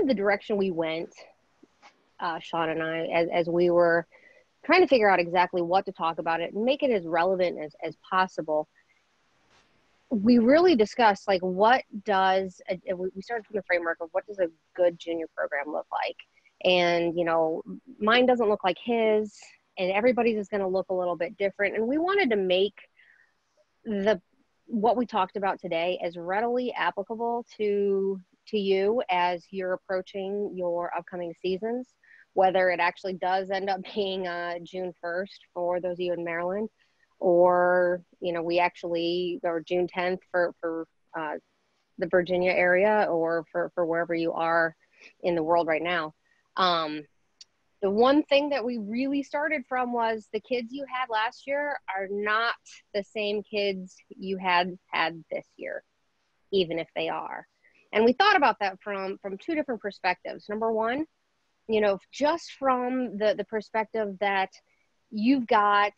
of the direction we went, Sean and I, as we were trying to figure out exactly what to talk about it and make it as relevant as possible. We really discussed like we started from the framework of what does a good junior program look like, and mine doesn't look like his, and everybody's is going to look a little bit different, and we wanted to make what we talked about today as readily applicable to you as you're approaching your upcoming seasons, whether it actually does end up being June 1st for those of you in Maryland, or we actually, or June 10th for the Virginia area, or for wherever you are in the world right now. The one thing that we really started from was the kids you had last year are not the same kids you had this year, even if they are. And we thought about that from two different perspectives. Number one, just from the perspective that you've got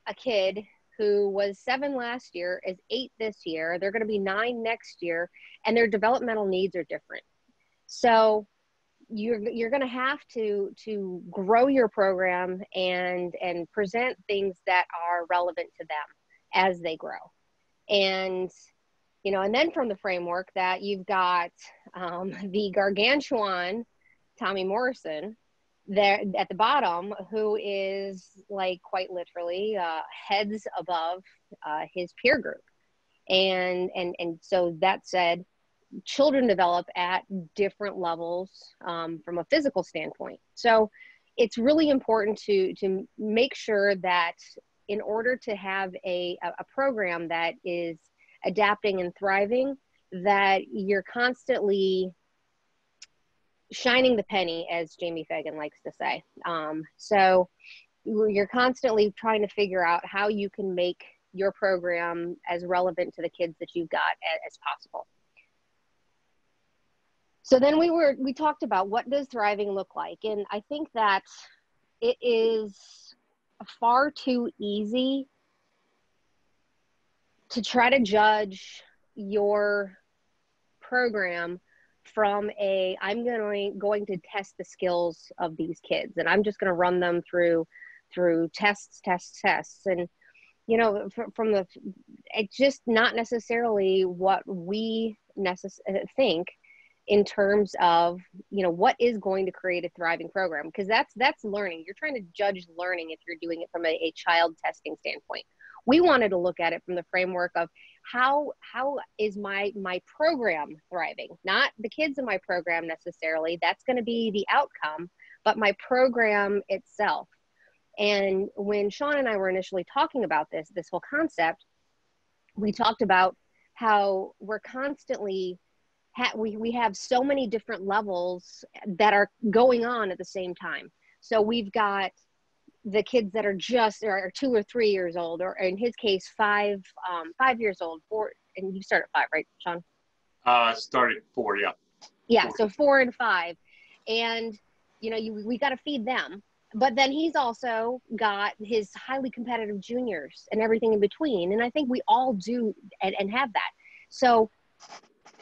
a kid who was 7 last year, is 8 this year, they're going to be 9 next year, and their developmental needs are different. So you're going to have to grow your program and present things that are relevant to them as they grow. And and then from the framework that you've got the gargantuan Tommy Morrison there at the bottom, who is like quite literally heads above his peer group. And so that said, children develop at different levels from a physical standpoint. So it's really important to make sure that in order to have a program that is adapting and thriving, that you're constantly shining the penny, as Jamie Fagan likes to say. So you're constantly trying to figure out how you can make your program as relevant to the kids that you've got as possible. So then we talked about what does thriving look like? And I think that it is far too easy to try to judge your program from I'm going to test the skills of these kids, and I'm just going to run them through tests. And, it's just not necessarily what we think in terms of, what is going to create a thriving program, because that's learning. You're trying to judge learning if you're doing it from a child testing standpoint. We wanted to look at it from the framework of how is my program thriving, not the kids in my program necessarily. That's going to be the outcome, but my program itself. And when Sean and I were initially talking about this whole concept, we talked about how we're constantly we have so many different levels that are going on at the same time. So we've got the kids that are just are 2 or 3 years old, or in his case, 5 years old, 4, and you start at 5, right, Sean? Started at 4, yeah. Yeah, 4. so 4 and 5, and we got to feed them. But then he's also got his highly competitive juniors and everything in between, and I think we all do and have that. So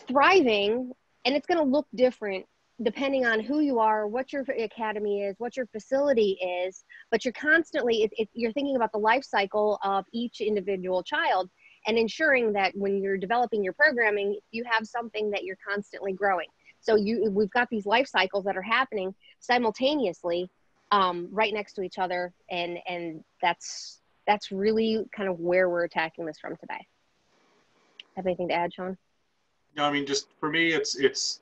thriving, and it's going to look different depending on who you are, what your academy is, what your facility is, but you're constantly, you're thinking about the life cycle of each individual child and ensuring that when you're developing your programming, you have something that you're constantly growing. So we've got these life cycles that are happening simultaneously right next to each other, and that's really kind of where we're attacking this from today. Have anything to add, Sean? No, I mean, just for me, it's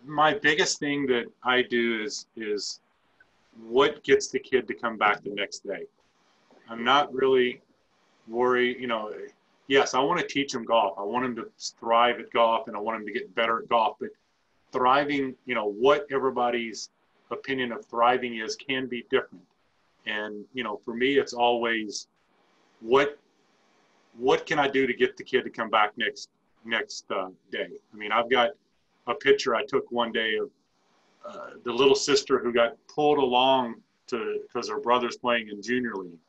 my biggest thing that I do is what gets the kid to come back the next day. I'm not really worried, yes, I want to teach him golf. I want him to thrive at golf, and I want him to get better at golf, but thriving, what everybody's opinion of thriving is can be different. And, for me, it's always what can I do to get the kid to come back next day. I mean, I've got a picture I took one day of the little sister who got pulled along because her brother's playing in junior league,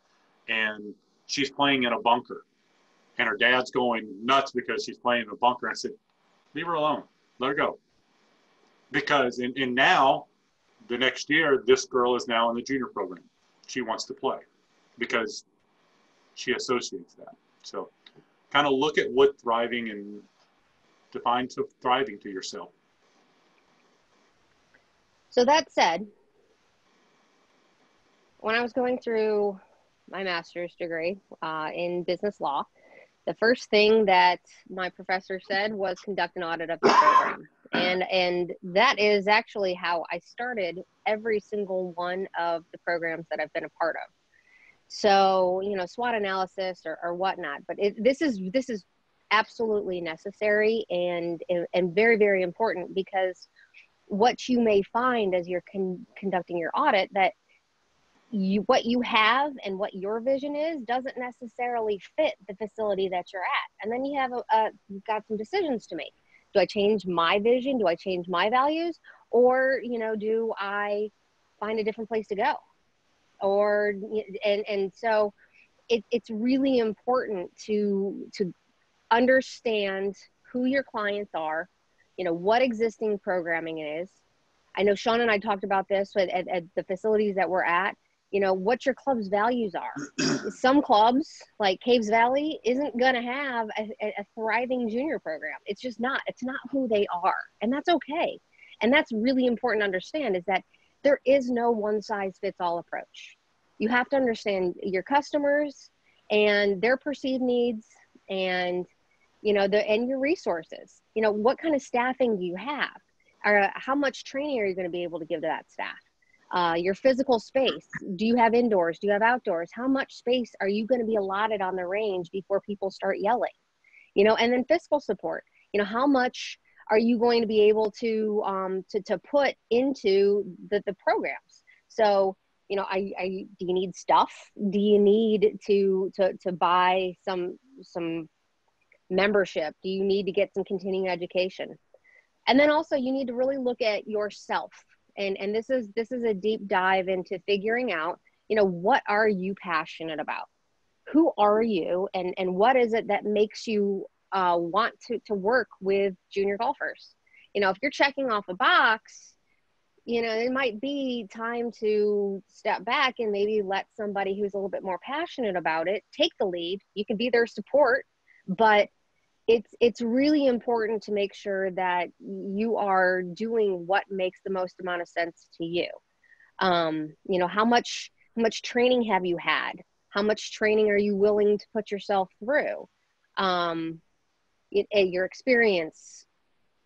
and she's playing in a bunker, and her dad's going nuts because she's playing in a bunker. I said, leave her alone, let her go. because and now the next year, this girl is now in the junior program. She wants to play because she associates that. So kind of look at what thriving and define thriving to yourself. So that said, when I was going through my master's degree in business law, the first thing that my professor said was conduct an audit of the program. And that is actually how I started every single one of the programs that I've been a part of. So, you know, SWOT analysis or whatnot, but this is absolutely necessary and very, very important, because what you may find as you're conducting your audit, that what you have and what your vision is doesn't necessarily fit the facility that you're at. And then you have you've got some decisions to make. Do I change my vision? Do I change my values? Or, you know, do I find a different place to go? Or, and so it's really important to understand who your clients are, you know, what existing programming is. I know Sean and I talked about this at the facilities that we're at. You know, what your club's values are. Some clubs, like Caves Valley, isn't going to have a thriving junior program. It's just not. It's not who they are. And that's okay. And that's really important to understand, is that there is no one-size-fits-all approach. You have to understand your customers and their perceived needs, and, you know, and your resources. You know, what kind of staffing do you have? Or how much training are you going to be able to give to that staff? Your physical space. Do you have indoors? Do you have outdoors? How much space are you going to be allotted on the range before people start yelling? You know, and then fiscal support. You know, how much are you going to be able to put into the programs? So, you know, do you need stuff? Do you need to buy some membership? Do you need to get some continuing education? And then also you need to really look at yourself. And this is a deep dive into figuring out, you know, what are you passionate about? Who are you? And what is it that makes you want to work with junior golfers? You know, if you're checking off a box, you know, it might be time to step back and maybe let somebody who's a little bit more passionate about it take the lead. You can be their support, but it's really important to make sure that you are doing what makes the most amount of sense to you. You know, how much training have you had? How much training are you willing to put yourself through? Your experience,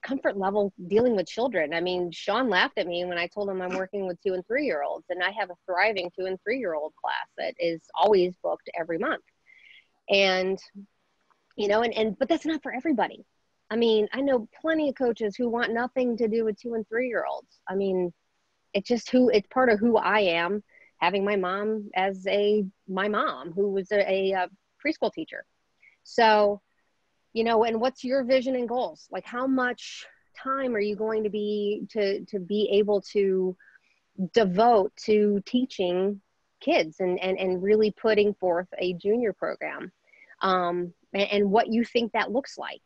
comfort level dealing with children. I mean, Sean laughed at me when I told him I'm working with 2- and 3-year-olds, and I have a thriving 2- and 3-year-old class that is always booked every month. And you know, but that's not for everybody. I mean, I know plenty of coaches who want nothing to do with 2- and 3-year-olds. I mean, it's part of who I am, having my mom as my mom, who was a preschool teacher. So, you know, and what's your vision and goals? Like, how much time are you going to be able to devote to teaching kids and really putting forth a junior program? And what you think that looks like.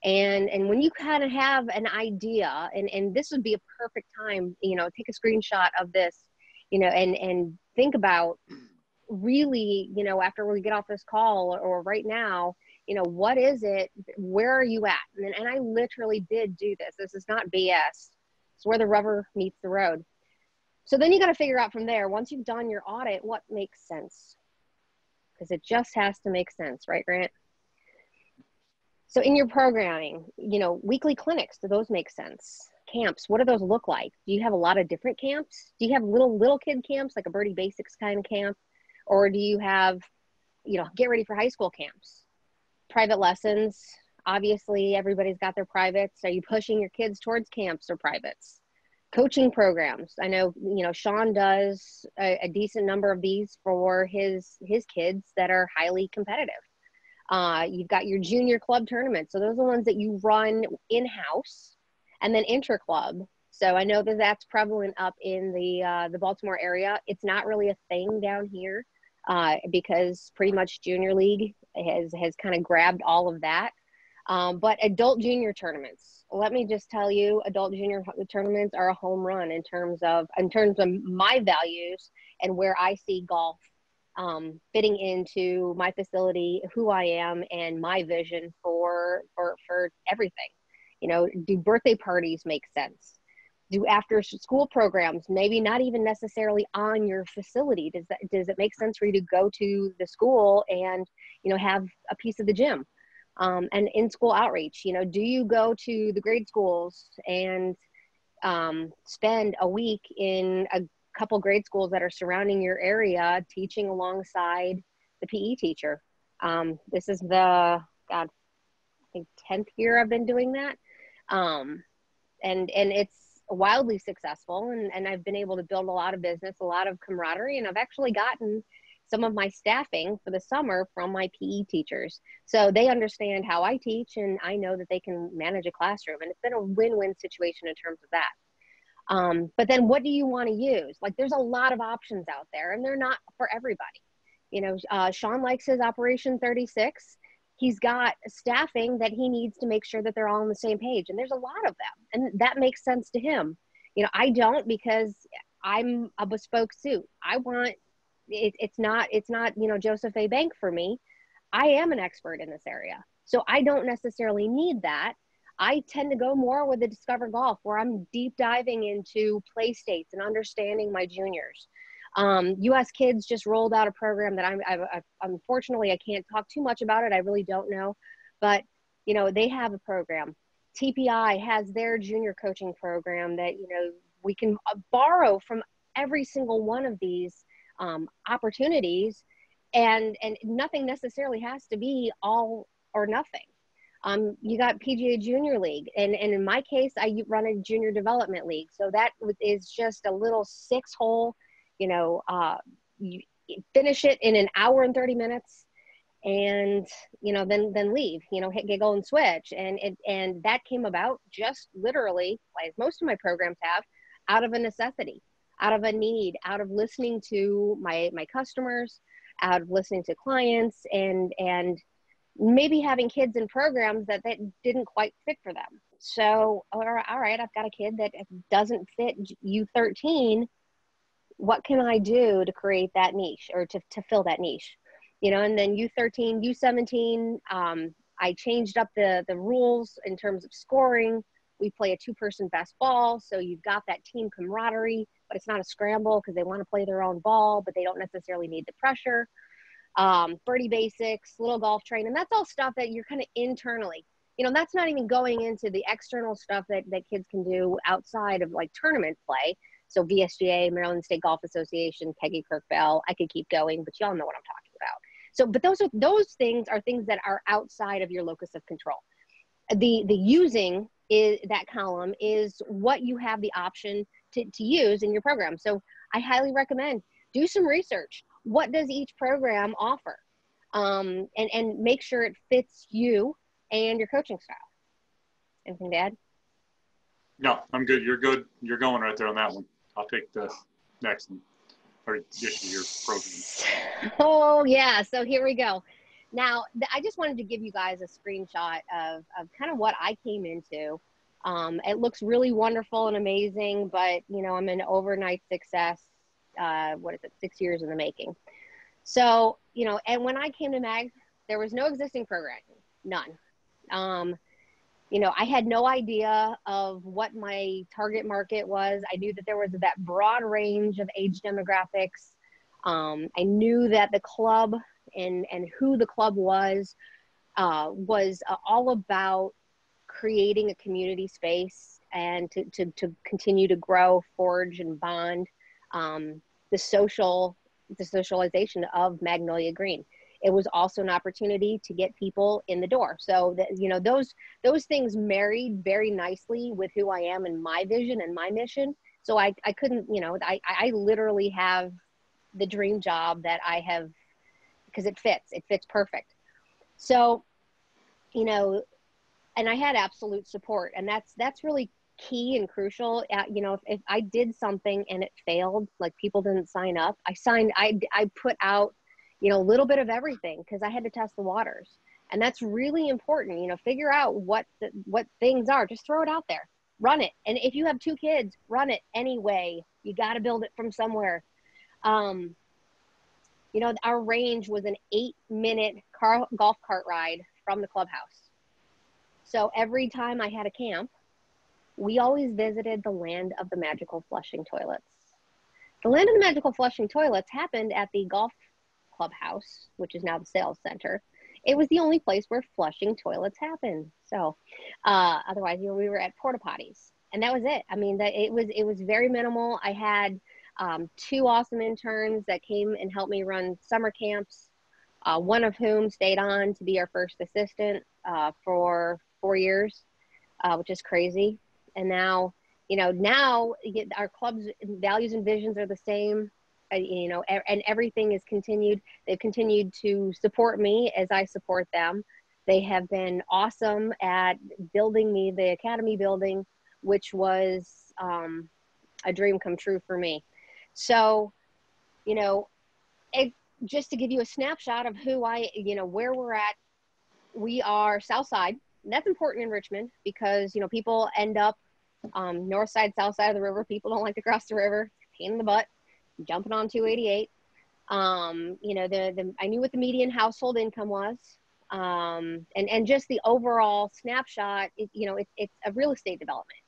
And when you kind of have an idea, and this would be a perfect time, you know, take a screenshot of this, you know, and think about really, you know, after we get off this call or right now, you know, what is it? Where are you at? And I literally did do this. This is not BS. It's where the rubber meets the road. So then you got to figure out from there, once you've done your audit, what makes sense? Because it just has to make sense, right, Grant? So in your programming, you know, weekly clinics, do those make sense? Camps, what do those look like? Do you have a lot of different camps? Do you have little kid camps, like a Birdie Basics kind of camp? Or do you have, you know, get ready for high school camps? Private lessons, obviously everybody's got their privates. Are you pushing your kids towards camps or privates? Coaching programs. I know, you know, Sean does a decent number of these for his kids that are highly competitive. You've got your junior club tournaments. So those are the ones that you run in-house, and then inter-club. So I know that that's prevalent up in the Baltimore area. It's not really a thing down here because pretty much Junior League has kind of grabbed all of that. But adult junior tournaments, let me just tell you, adult junior tournaments are a home run in terms of my values and where I see golf fitting into my facility, who I am, and my vision for everything. You know, do birthday parties make sense? Do after school programs, maybe not even necessarily on your facility? Does it make sense for you to go to the school and, you know, have a piece of the gym? And in-school outreach, you know, do you go to the grade schools and spend a week in a couple grade schools that are surrounding your area teaching alongside the PE teacher? This is the, God, I think 10th year I've been doing that. And it's wildly successful, and I've been able to build a lot of business, a lot of camaraderie, and I've actually gotten some of my staffing for the summer from my PE teachers. So they understand how I teach, and I know that they can manage a classroom, and it's been a win-win situation in terms of that. But then what do you want to use? Like, there's a lot of options out there, and they're not for everybody. You know, Sean likes his Operation 36. He's got staffing that he needs to make sure that they're all on the same page. And there's a lot of them. And that makes sense to him. You know, I don't, because I'm a bespoke suit. I want, it's not, you know, Joseph A. Bank for me. I am an expert in this area. So I don't necessarily need that. I tend to go more with the Discover Golf, where I'm deep diving into play states and understanding my juniors. US Kids just rolled out a program that unfortunately, I can't talk too much about it. I really don't know, but you know, they have a program. TPI has their junior coaching program that, you know, we can borrow from every single one of these opportunities, and nothing necessarily has to be all or nothing. You got PGA Junior League, and in my case, I run a junior development league. So that is just a little 6-hole, you know, you finish it in an hour and 30 minutes, and, you know, then leave, you know, hit giggle and switch. And that came about just literally, as most of my programs have, out of a necessity, out of a need, out of listening to my customers, out of listening to clients, and maybe having kids in programs that didn't quite fit for them. So, all right, I've got a kid that doesn't fit U13. What can I do to create that niche, or to fill that niche? You know, and then U13, U17, I changed up the rules in terms of scoring. We play a 2-person best ball. So you've got that team camaraderie, but it's not a scramble because they want to play their own ball, but they don't necessarily need the pressure. Birdie basics, little golf train. And that's all stuff that you're kind of internally, you know, that's not even going into the external stuff that kids can do outside of like tournament play. So VSGA, Maryland State Golf Association, Peggy Kirk Bell, I could keep going, but y'all know what I'm talking about. So, but those things are things that are outside of your locus of control. The using is that column is what you have the option to use in your program. So I highly recommend do some research. What does each program offer? And make sure it fits you and your coaching style. Anything to add? No, I'm good. You're good. You're going right there on that one. I'll take the next one, or just your program. Oh yeah, so here we go. Now, I just wanted to give you guys a screenshot of kind of what I came into. It looks really wonderful and amazing, but you know, I'm an overnight success. What is it? 6 years in the making. So, you know, and when I came to MAG, there was no existing programming, none. You know, I had no idea of what my target market was. I knew that there was that broad range of age demographics. I knew that the club and who the club was all about creating a community space and to continue to grow, forge, and bond the socialization of Magnolia Green. It was also an opportunity to get people in the door. So that, you know, those things married very nicely with who I am and my vision and my mission. So I couldn't, you know, I literally have the dream job that I have, because it fits perfect. So, you know, and I had absolute support, and that's really key and crucial. You know, if I did something and it failed, like people didn't sign up, I put out, you know, a little bit of everything, because I had to test the waters. And that's really important. You know, figure out what things are. Just throw it out there. Run it. And if you have 2 kids, run it anyway. You got to build it from somewhere. You know, our range was an 8-minute golf cart ride from the clubhouse. So every time I had a camp, we always visited the land of the magical flushing toilets. The land of the magical flushing toilets happened at the golf clubhouse, which is now the sales center. It was the only place where flushing toilets happened. So otherwise, you know, we were at porta potties, and that was it. I mean, it was very minimal. I had 2 awesome interns that came and helped me run summer camps, one of whom stayed on to be our first assistant for 4 years, which is crazy. And now, you know, our club's values and visions are the same, you know, and everything is continued. They've continued to support me as I support them. They have been awesome at building me the academy building, which was a dream come true for me. So, you know, just to give you a snapshot of where we're at, we are South Side. And that's important in Richmond because, you know, people end up north side, south side of the river. People don't like to cross the river. Pain in the butt, jumping on 288. You know, I knew what the median household income was. And just the overall snapshot, you know, it's a real estate development,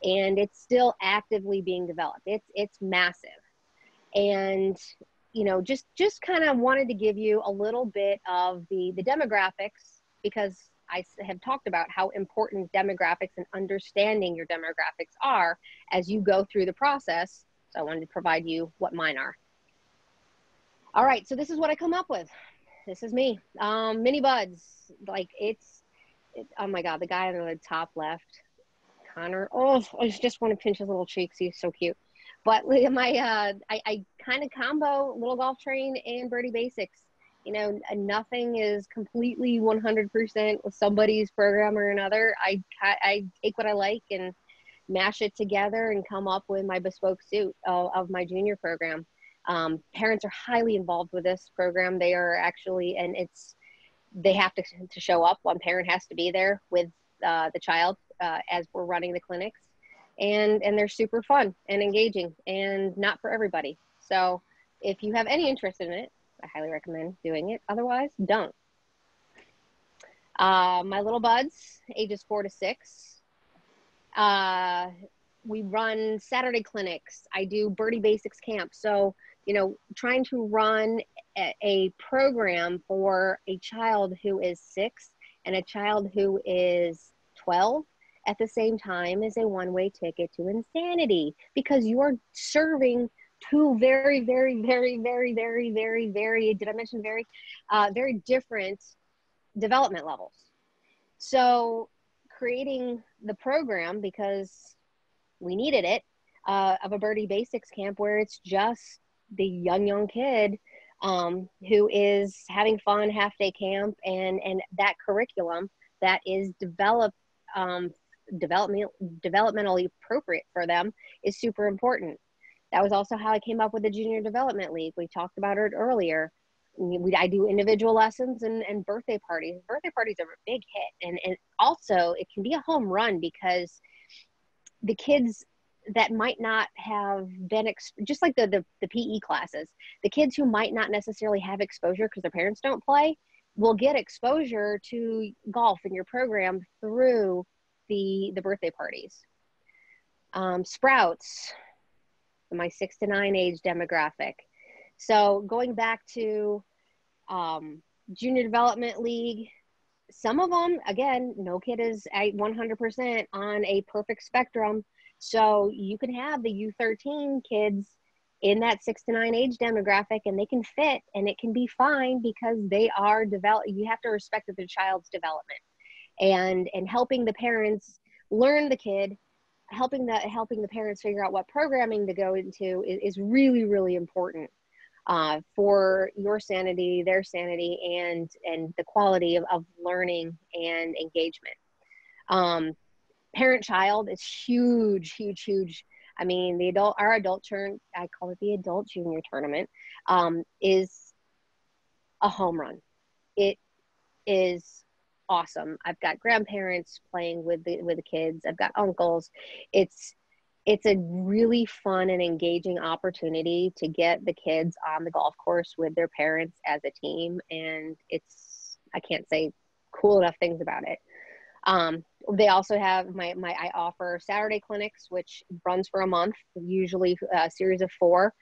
and it's still actively being developed. It's massive. And, you know, just kind of wanted to give you a little bit of the demographics, because I have talked about how important demographics and understanding your demographics are as you go through the process. So I wanted to provide you what mine are. All right, so this is what I come up with. This is me. Mini buds, like oh my God, the guy on the top left, Connor. Oh, I just want to pinch his little cheeks. He's so cute. But look at my, I kind of combo little golf train and birdie basics. You know, nothing is completely 100% with somebody's program or another. I take what I like and mash it together and come up with my bespoke suit of my junior program. Parents are highly involved with this program. They are actually, and they have to show up. One parent has to be there with the child as we're running the clinics. And they're super fun and engaging and not for everybody. So if you have any interest in it, I highly recommend doing it. Otherwise, don't. My little buds, ages 4 to 6. We run Saturday clinics. I do birdie basics camp. So, you know, trying to run a program for a child who is 6 and a child who is 12 at the same time is a one-way ticket to insanity, because you are serving 2 very, very, very, very, very, very, very, did I mention very, very different development levels. So creating the program, because we needed it, of a birdie basics camp where it's just the young kid who is having fun, half-day camp, and that curriculum that is developmentally appropriate for them is super important. That was also how I came up with the Junior Development League. We talked about it earlier. I do individual lessons and birthday parties. Birthday parties are a big hit. And also it can be a home run, because the kids that might not have been, just like the PE classes, the kids who might not necessarily have exposure because their parents don't play will get exposure to golf in your program through the birthday parties. Sprouts, my 6 to 9 age demographic. So going back to Junior Development League, some of them, again, no kid is at 100% on a perfect spectrum. So you can have the U13 kids in that 6 to 9 age demographic, and they can fit, and it can be fine because they are developed. You have to respect their child's development, and helping the parents learn the kid, helping the parents figure out what programming to go into is really, really important for your sanity, their sanity, and the quality of learning and engagement. Parent-child is huge, huge, huge. I mean, our adult turn, I call it the adult junior tournament, is a home run. It is awesome. I've got grandparents playing with the kids. I've got uncles. It's a really fun and engaging opportunity to get the kids on the golf course with their parents as a team. And I can't say cool enough things about it. They also have I offer Saturday clinics, which runs for a month, usually a series of 4.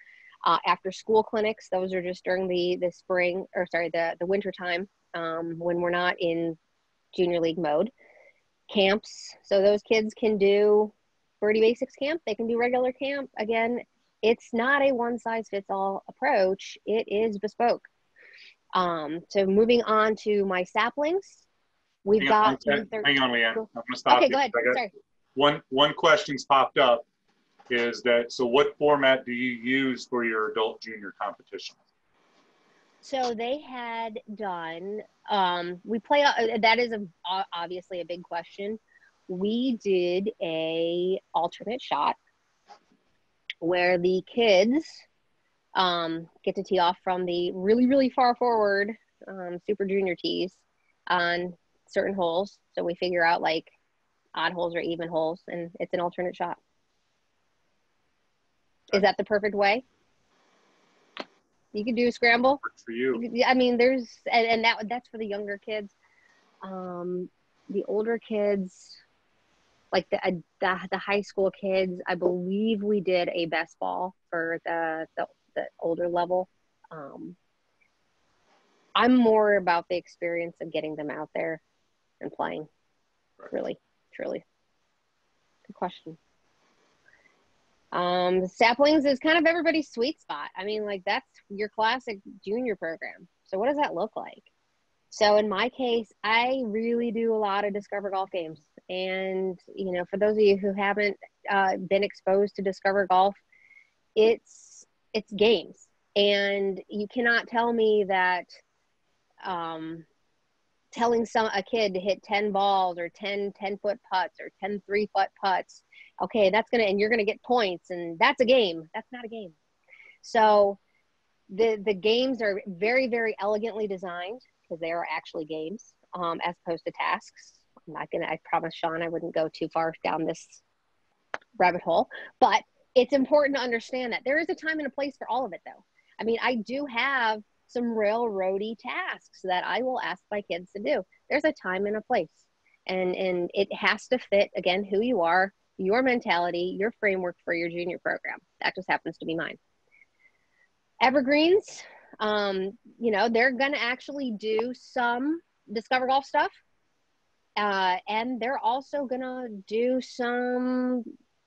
After school clinics, those are just during the spring, or sorry, the winter time, when we're not in junior league mode. Camps, so those kids can do Birdie Basics camp, they can do regular camp. Again, it's not a one size fits all approach. It is bespoke. So moving on to my saplings, we've got. Hang on, Leighann. I'm going to stop you. Okay, go ahead. Sorry. One question's popped up is that, so what format do you use for your adult junior competition? So they had done, we play, that is obviously a big question. We did a alternate shot where the kids get to tee off from the really, really far forward super junior tees on certain holes. So we figure out like odd holes or even holes, and it's an alternate shot. Is that the perfect way? You can do a scramble. Works for you. I mean, there's, and that's for the younger kids. The older kids, like the high school kids, I believe we did a best ball for the older level. I'm more about the experience of getting them out there and playing. Really, truly. Good question. The saplings is kind of everybody's sweet spot. I mean, like, that's your classic junior program. So what does that look like? So in my case, I really do a lot of Discover Golf games. And, you know, for those of you who haven't been exposed to Discover Golf, it's games. And you cannot tell me that telling a kid to hit 10 balls or 10 10-foot putts or 10 3-foot putts, okay, and you're gonna get points, and that's a game. That's not a game. So the games are very, very elegantly designed, because they are actually games, as opposed to tasks. I promised Sean I wouldn't go too far down this rabbit hole, but it's important to understand that there is a time and a place for all of it, though. I mean, I do have some railroady tasks that I will ask my kids to do. There's a time and a place, and it has to fit, again, who you are, your mentality, your framework for your junior program. That just happens to be mine. Evergreens, you know, they're going to actually do some Discover Golf stuff. And they're also going to do some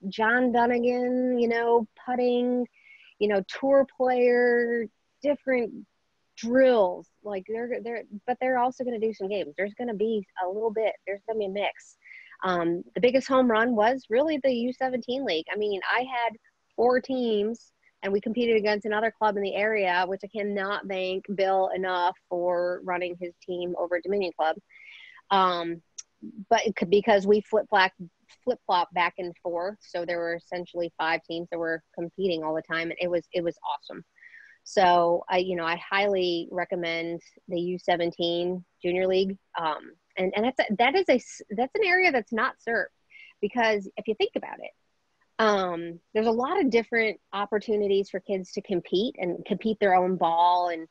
John Dunnigan, you know, putting, you know, tour player, different drills. Like but they're also going to do some games. There's going to be there's going to be a mix. The biggest home run was really the U17 league. I mean, I had 4 teams, and we competed against another club in the area, which I cannot thank Bill enough for running his team over at Dominion Club. But because we flip-flop back and forth, so there were essentially 5 teams that were competing all the time, and it was awesome. So I highly recommend the U17 Junior League, and that's an area that's not served, because if you think about it, there's a lot of different opportunities for kids to compete their own ball, and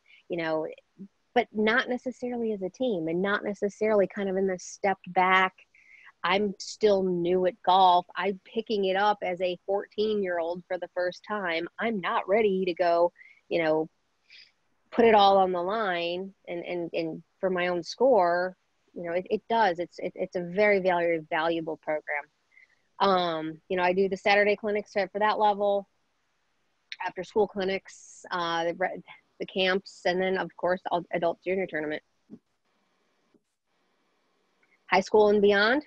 but not necessarily as a team, and not necessarily kind of in the stepped back. I'm still new at golf. I'm picking it up as a 14-year-old for the first time. I'm not ready to go, put it all on the line and for my own score. It's a very, very valuable program. I do the Saturday clinics for that level, after school clinics, the camps, and then of course adult junior tournament. High school and beyond,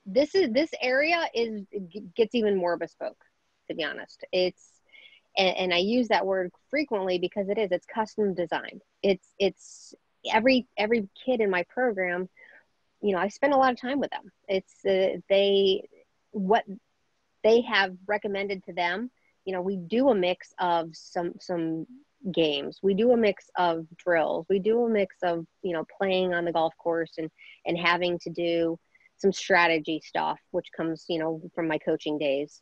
this area gets even more bespoke, to be honest. And I use that word frequently because it's custom designed. It's every kid in my program, I spend a lot of time with them. It's what they have recommended to them. We do a mix of some games. We do a mix of drills. We do a mix of, playing on the golf course and having to do some strategy stuff, which comes, from my coaching days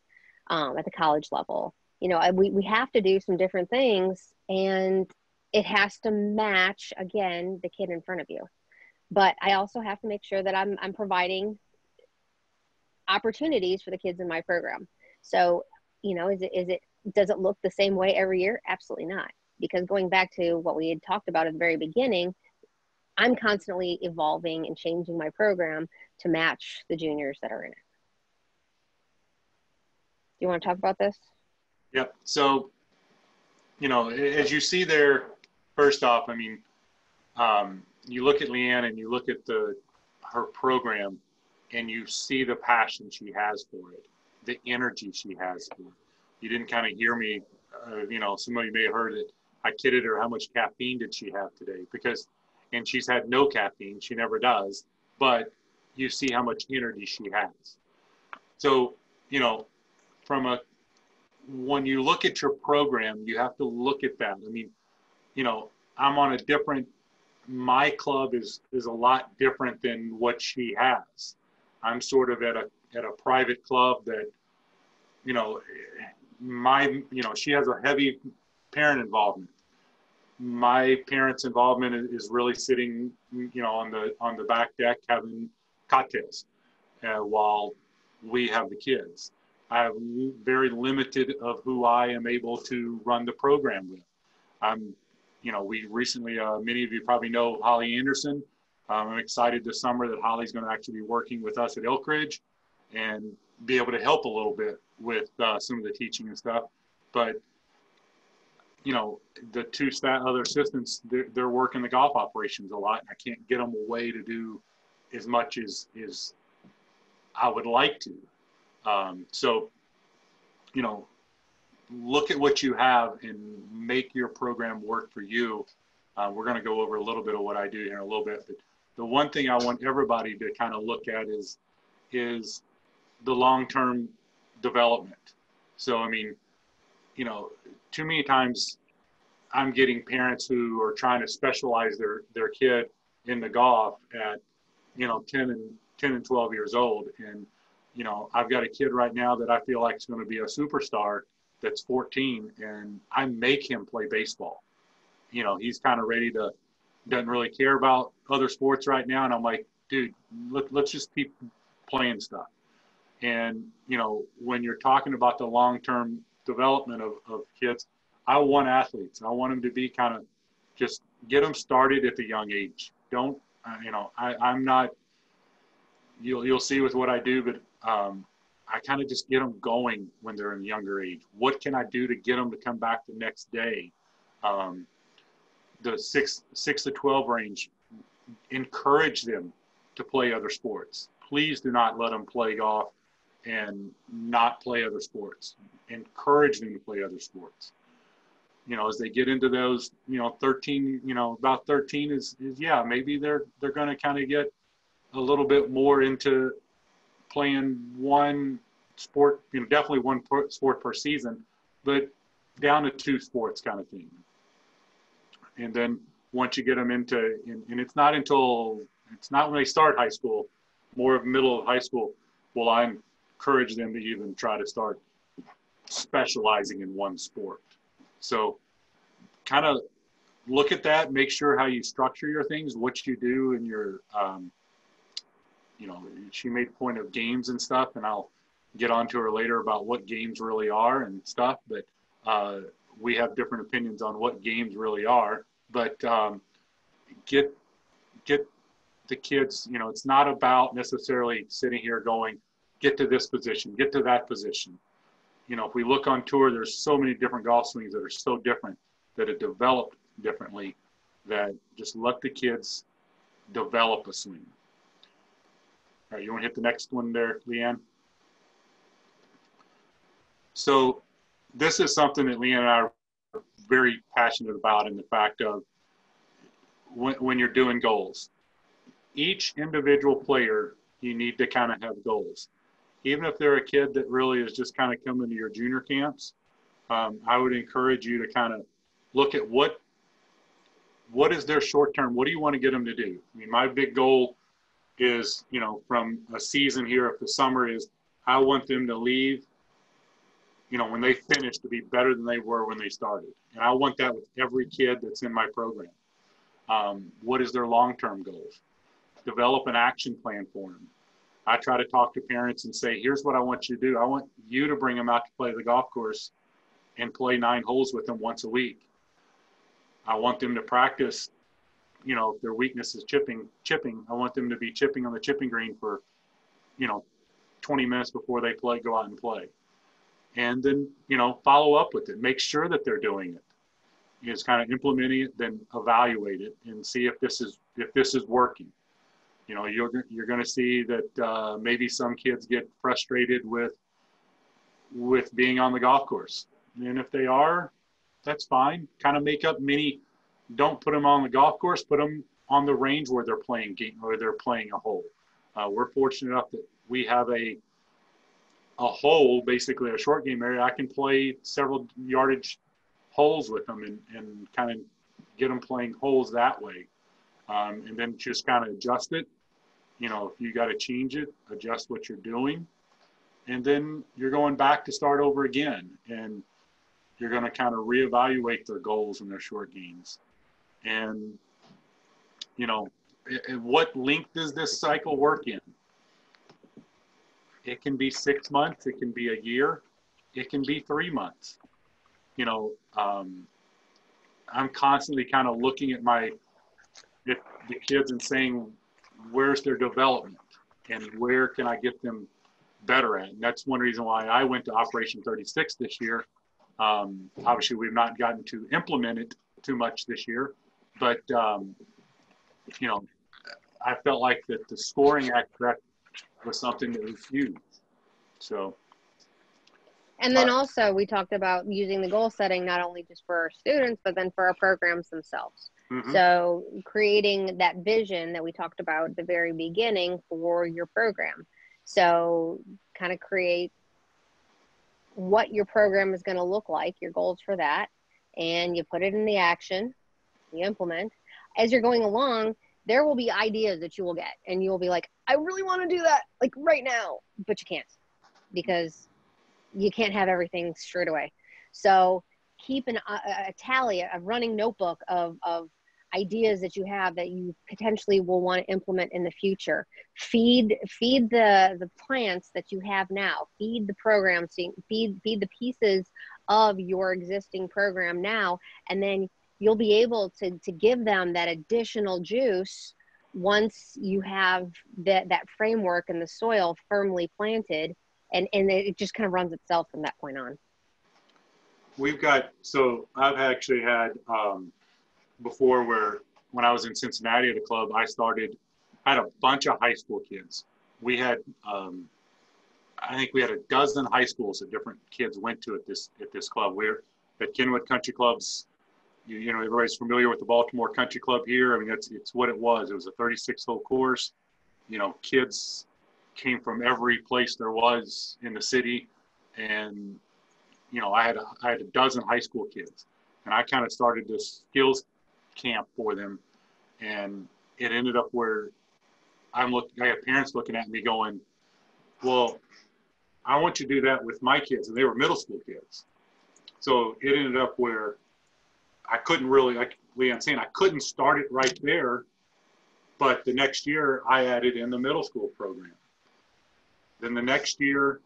at the college level. We have to do some different things, and it has to match, again, the kid in front of you. But I also have to make sure that I'm providing opportunities for the kids in my program. So, does it look the same way every year? Absolutely not. Because going back to what we had talked about at the very beginning, I'm constantly evolving and changing my program to match the juniors that are in it. Do you want to talk about this? Yep. So, as you see there, first off, I mean, you look at Leighann and you look at her program, and you see the passion she has for it, the energy she has for it. You didn't kind of hear me, some of you may have heard it. I kidded her, how much caffeine did she have today? And she's had no caffeine, she never does, but you see how much energy she has. So, when you look at your program, you have to look at that. I mean, I'm on my club is a lot different than what she has. I'm sort of at a private club that, she has a heavy parent involvement. My parents' involvement is really sitting, on the back deck having cocktails while we have the kids. I have very limited of who I am able to run the program with. We recently, many of you probably know Holly Anderson. I'm excited this summer that Holly's going to actually be working with us at Elk Ridge and be able to help a little bit with some of the teaching and stuff. But, the two other assistants, they're working the golf operations a lot. And I can't get them away to do as much as I would like to. So, look at what you have and make your program work for you. We're going to go over a little bit of what I do here in a little bit, but the one thing I want everybody to kind of look at is the long-term development. So, I mean, too many times I'm getting parents who are trying to specialize their kid in the golf at, 10 and 12 years old. And, I've got a kid right now that I feel like is going to be a superstar that's 14, and I make him play baseball. He's kind of doesn't really care about other sports right now. And I'm like, dude, let's just keep playing stuff. And, when you're talking about the long-term development of kids, I want athletes. I want them to be kind of just get them started at the young age. Don't, I'm not, you'll see with what I do, but I kind of just get them going when they're in younger age. What can I do to get them to come back the next day? The 6 to 12 range, encourage them to play other sports. Please do not let them play golf and not play other sports. Encourage them to play other sports. As they get into those, 13, about 13 is maybe they're going to kind of get a little bit more into playing one sport, definitely one sport per season, but down to 2 sports kind of thing. And then once you get them into, and it's not when they start high school, more of middle of high school, well, I encourage them to even try to start specializing in one sport. So kind of look at that, make sure how you structure your things, what you do in your, she made a point of games and stuff, and I'll get on to her later about what games really are and stuff, but we have different opinions on what games really are. But get the kids, it's not about necessarily sitting here going, get to this position, get to that position. If we look on tour, there's so many different golf swings that are so different, that are developed differently, that just let the kids develop a swing. All right, you want to hit the next one there, Leighann? So this is something that Leighann and I are very passionate about, in the fact of when you're doing goals. Each individual player, you need to kind of have goals. Even if they're a kid that really is just kind of coming to your junior camps, I would encourage you to kind of look at what is their short term. What do you want to get them to do? I mean, my big goal is, you know, from a season here, if the summer is, I want them to leave, you know, when they finish, to be better than they were when they started. And I want that with every kid that's in my program. What is their long-term goals? Develop an action plan for them. I try to talk to parents and say, here's what I want you to do. I want you to bring them out to play the golf course and play 9 holes with them once a week. I want them to practice, you know, if their weakness is chipping, I want them to be chipping on the chipping green for, you know, 20 minutes before they go out and play. And then, you know, follow up with it. Make sure that they're doing it. It's kind of implementing it, then evaluate it and see if this is working. You know, you're going to see that maybe some kids get frustrated with being on the golf course. And if they are, that's fine. Kind of make up don't put them on the golf course, put them on the range where they're playing a hole. We're fortunate enough that we have a hole, basically a short game area. I can play several yardage holes with them and kind of get them playing holes that way. And then just kind of adjust it. You know, if you got to change it, adjust what you're doing. And then you're going back to start over again. And you're going to kind of reevaluate their goals and their short games. And, you know, what length does this cycle work in? It can be 6 months. It can be a year. It can be 3 months. You know, I'm constantly kind of looking at the kids and saying, where's their development and where can I get them better at? And that's one reason why I went to Operation 36 this year. Obviously, we've not gotten to implement it too much this year, but, you know, I felt like that the scoring aspect was something that was huge. So. And then also we talked about using the goal setting, not only just for our students, but then for our programs themselves. Mm-hmm. So creating that vision that we talked about at the very beginning for your program. So kind of create what your program is going to look like, your goals for that, and you put it in the action, you implement. As you're going along, there will be ideas that you will get, and you will be like, I really want to do that, like right now, but you can't, because you can't have everything straight away. So keep a tally, a running notebook of ideas that you have that you potentially will want to implement in the future. Feed the plants that you have now. Feed the programs. Feed the pieces of your existing program now, and then you'll be able to give them that additional juice once you have that framework and the soil firmly planted, and it just kind of runs itself from that point on. I've actually had before, where when I was in Cincinnati at a club, I had a bunch of high school kids. We had, I think we had a dozen high schools that different kids went to at this club. We're at Kenwood Country Clubs. You know, everybody's familiar with the Baltimore Country Club here. I mean, it's what it was. It was a 36-hole course. You know, kids came from every place there was in the city, and you know, I had a dozen high school kids, and I kind of started this skills camp for them, and it ended up where I have parents looking at me going, well, I want you to do that with my kids. And they were middle school kids. So it ended up where I couldn't really, like Leighann saying, I couldn't start it right there. But the next year I added in the middle school program. Then the next year,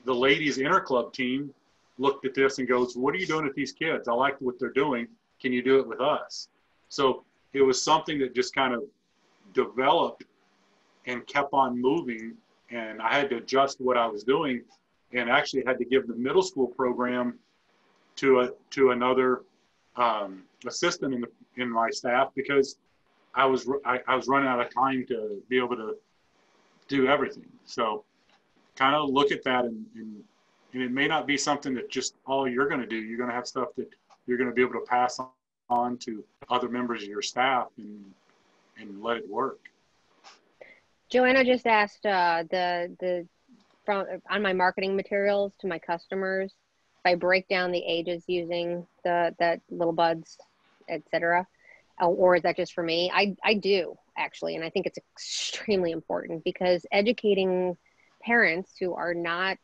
the ladies interclub team looked at this and goes, what are you doing with these kids? I like what they're doing. Can you do it with us? So it was something that just kind of developed and kept on moving. And I had to adjust what I was doing, and actually had to give the middle school program to another assistant in my staff, because I was running out of time to be able to do everything. So kind of look at that, and it may not be something that just all you're going to do. You're going to have stuff that you're going to be able to pass on to other members of your staff and let it work. Joanna just asked on my marketing materials to my customers, I break down the ages using the little buds, etc., or is that just for me? I do actually, and I think it's extremely important because educating parents who are not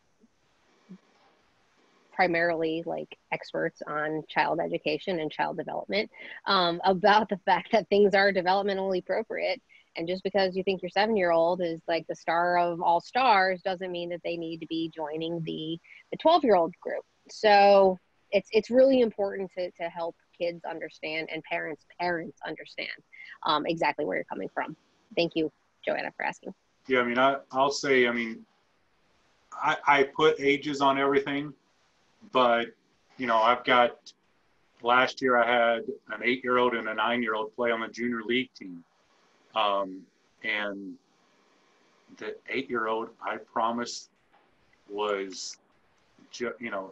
primarily like experts on child education and child development, about the fact that things are developmentally appropriate. And just because you think your 7-year-old is like the star of all stars doesn't mean that they need to be joining the 12-year-old group. So it's really important to help kids understand and parents understand exactly where you're coming from. Thank you, Joanna, for asking. Yeah, I mean, I'll say, I mean, I put ages on everything, but, you know, I've got, last year I had an 8-year-old and a 9-year-old play on the junior league team. And the 8-year-old, I promise, was, you know,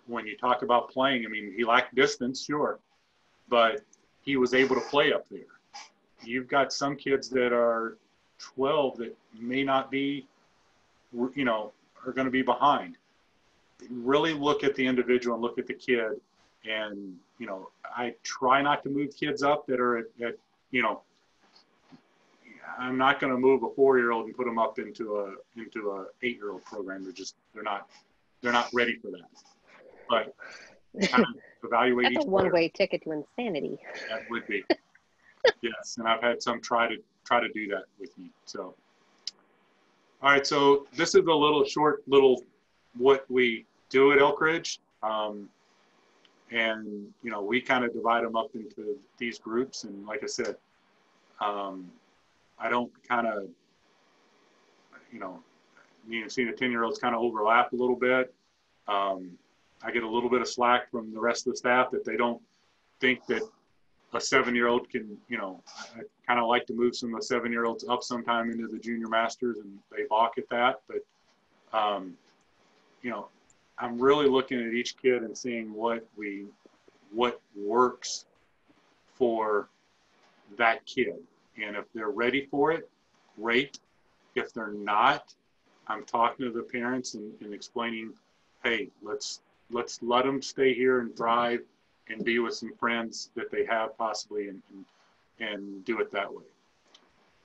when you talk about playing, I mean, he lacked distance, sure, but he was able to play up there. You've got some kids that are 12 that may not be, you know, are going to be behind. Really look at the individual and look at the kid. And, you know, I try not to move kids up that are at you know, I'm not going to move a 4-year-old and put them up into a 8-year-old program. They're not ready for that. But kind of evaluate That's each a one-way ticket to insanity. That would be. Yes, and I've had some try to do that with me. So, all right. So this is a little short what we do at Elk Ridge, and you know, we kind of divide them up into these groups. And like I said, I don't kind of, you know, you can see the 10-year-olds kind of overlap a little bit. I get a little bit of slack from the rest of the staff that they don't think that a 7-year-old can, you know, I kind of like to move some of the 7-year-olds up sometime into the junior masters, and they balk at that. But, you know, I'm really looking at each kid and seeing what works for that kid. And if they're ready for it, great. If they're not, I'm talking to the parents and explaining, hey, let's let them stay here and thrive and be with some friends that they have possibly and do it that way.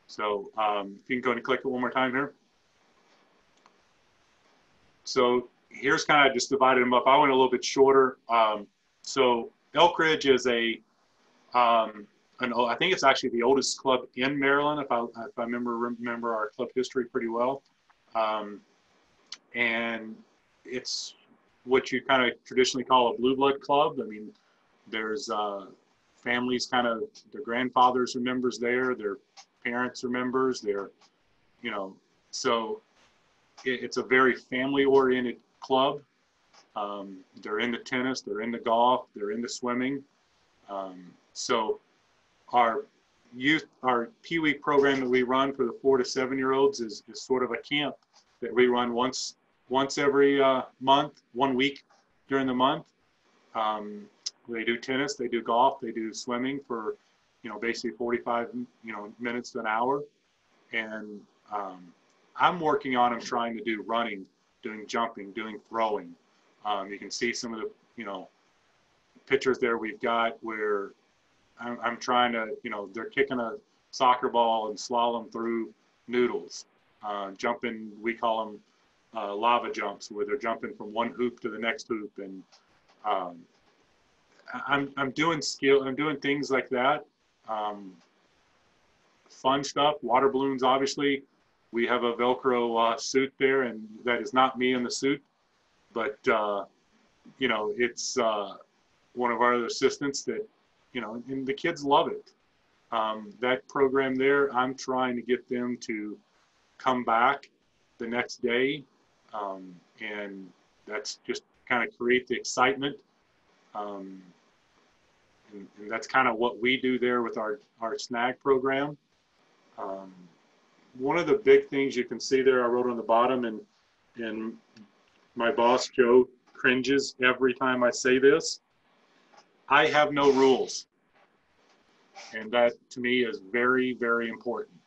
So if you can go and click it one more time here. So here's kind of just divided them up. I went a little bit shorter. So Elk Ridge is I think it's actually the oldest club in Maryland, if I remember our club history pretty well. And it's what you kind of traditionally call a blue blood club. I mean, there's families, kind of their grandfathers are members there, their parents are members, you know, so it's a very family oriented club. They're into tennis, they're into golf, they're into swimming. So our Pee Wee program that we run for the 4 to 7-year-olds is sort of a camp that we run once every month, 1 week during the month. They do tennis, they do golf, they do swimming for, you know, basically 45, you know, minutes to an hour. And I'm working on them trying to do running, doing jumping, doing throwing. You can see some of the, you know, pictures there we've got where I'm trying to, you know, they're kicking a soccer ball and slalom through noodles. Jumping, we call them lava jumps, where they're jumping from one hoop to the next hoop. And I'm doing things like that. Fun stuff, water balloons, obviously. We have a Velcro suit there, and that is not me in the suit, but, you know, it's one of our other assistants that, you know, and the kids love it. That program there, I'm trying to get them to come back the next day, and that's just kind of create the excitement. And that's kind of what we do there with our snag program. One of the big things you can see there, I wrote on the bottom, and my boss, Joe, cringes every time I say this. I have no rules. And that, to me, is very, very important.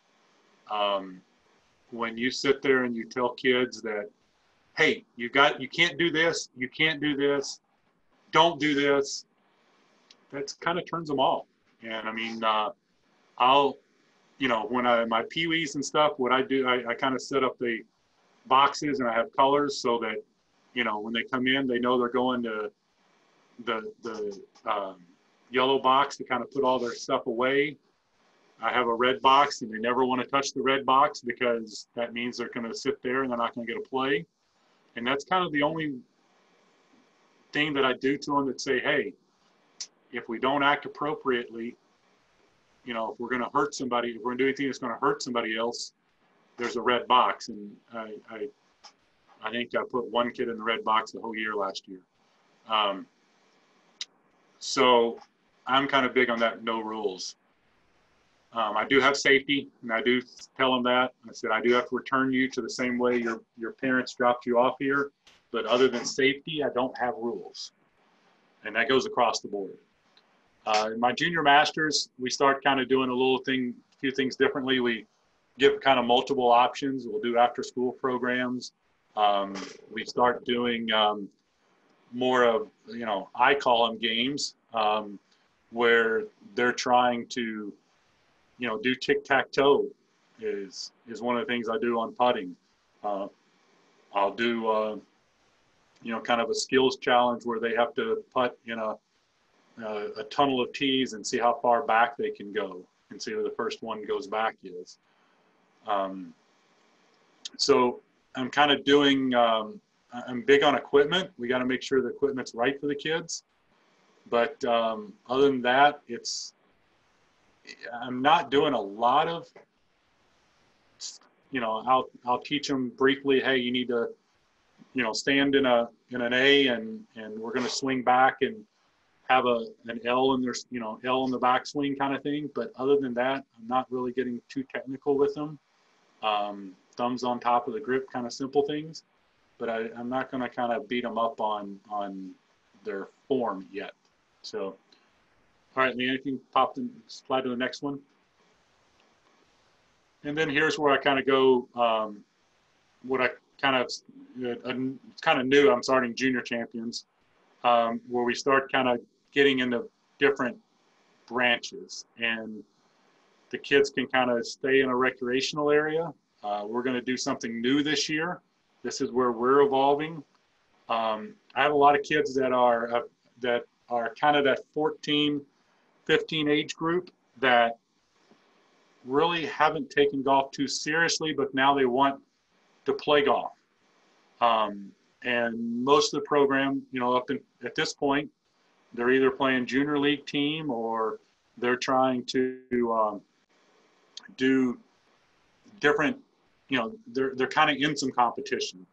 When you sit there and you tell kids that, hey, you can't do this, you can't do this, don't do this, that kind of turns them off. And I mean, I'll, when my peewees and stuff, what I do, I kind of set up the boxes and I have colors so that, when they come in, they know they're going to the yellow box to kind of put all their stuff away. I have a red box and they never want to touch the red box because that means they're going to sit there and they're not going to get a play. And that's kind of the only thing that I do to them that say, hey, if we don't act appropriately, if we're going to hurt somebody, if we're going to do anything that's going to hurt somebody else, there's a red box. And I think I put one kid in the red box the whole year last year. So I'm kind of big on that, no rules. I do have safety, and I do tell them that. I said, I do have to return you to the same way your parents dropped you off here. But other than safety, I don't have rules. And that goes across the board. In my junior masters, we start kind of doing a few things differently. We give kind of multiple options. We'll do after school programs. We start doing more of, I call them games, where they're trying to, do tic-tac-toe is one of the things I do on putting. I'll do, kind of a skills challenge where they have to putt in a tunnel of tees and see how far back they can go and see where the first one goes back is. So I'm kind of doing, I'm big on equipment. We got to make sure the equipment's right for the kids. But other than that, I'm not doing a lot of, I'll teach them briefly, hey, you need to, stand in an A and we're going to swing back and have an L in their, L in the backswing kind of thing. But other than that, I'm not really getting too technical with them. Thumbs on top of the grip, kind of simple things. But I'm not going to kind of beat them up on their form yet. So, all right, Leighann, anything popped in, slide to the next one. And then here's where I kind of go, what I kind of, it's kind of new, I'm starting junior champions, where we start kind of getting into different branches. And the kids can kind of stay in a recreational area. We're going to do something new this year. This is where we're evolving. I have a lot of kids that are kind of that 14, 15 age group that really haven't taken golf too seriously, but now they want to play golf. And most of the program, at this point, they're either playing junior league team or they're trying to do different, they're kind of in some competition.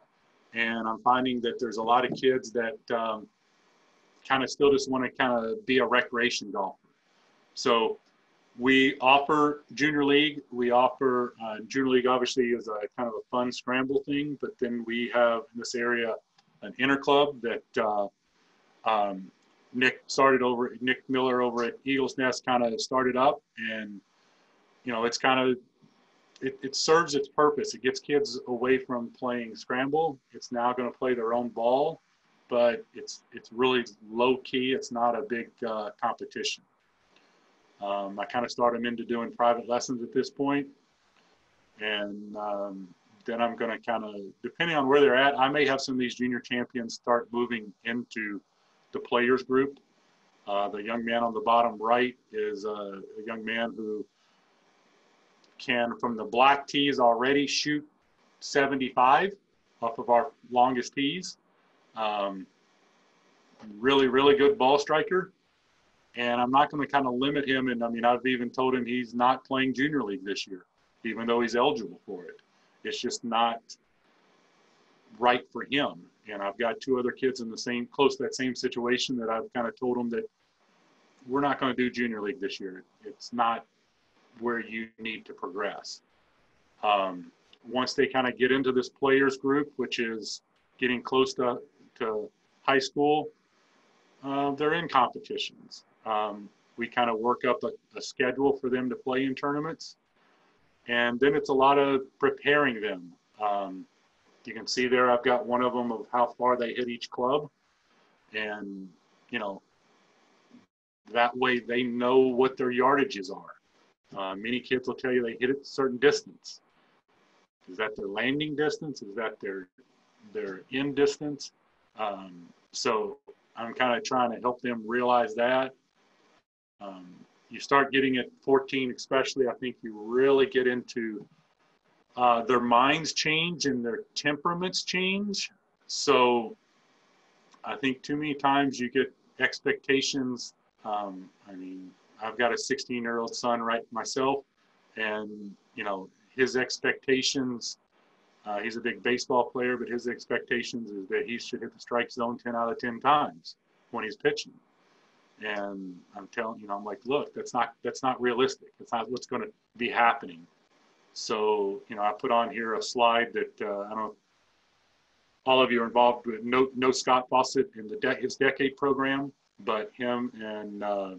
And I'm finding that there's a lot of kids that kind of still just want to kind of be a recreation golfer. So we offer junior league. We offer junior league obviously is a kind of a fun scramble thing, but then we have in this area an inter club that Nick Miller over at Eagles Nest kind of started up, and it's kind of it serves its purpose. It gets kids away from playing scramble. It's now going to play their own ball, but it's really low key. It's not a big competition. I kind of start them into doing private lessons at this point. And then I'm going to kind of, depending on where they're at, I may have some of these junior champions start moving into the players group. The young man on the bottom right is a young man who can, from the black tees already, shoot 75 off of our longest tees. Really, really good ball striker. And I'm not going to kind of limit him. And I mean, I've even told him he's not playing junior league this year, even though he's eligible for it. It's just not right for him. And I've got two other kids in close to that same situation that I've kind of told them that we're not going to do junior league this year. It's not where you need to progress. Once they kind of get into this players group, which is getting close to high school, they're in competitions. We kind of work up a schedule for them to play in tournaments. And then it's a lot of preparing them. You can see there, I've got one of them of how far they hit each club. And, you know, that way they know what their yardages are. Many kids will tell you they hit it a certain distance. Is that their landing distance? Is that their end distance? So I'm kind of trying to help them realize that. You start getting at 14 especially, I think you really get into their minds change and their temperaments change. So I think too many times you get expectations. I mean, I've got a 16-year-old son right myself, and, you know, his expectations, he's a big baseball player, but his expectations is that he should hit the strike zone 10 out of 10 times when he's pitching. And I'm telling, you know, I'm like, look, that's not realistic. It's not what's going to be happening. So, you know, I put on here a slide that I don't know, all of you are involved with no Scott Fawcett in his decade program, but him and I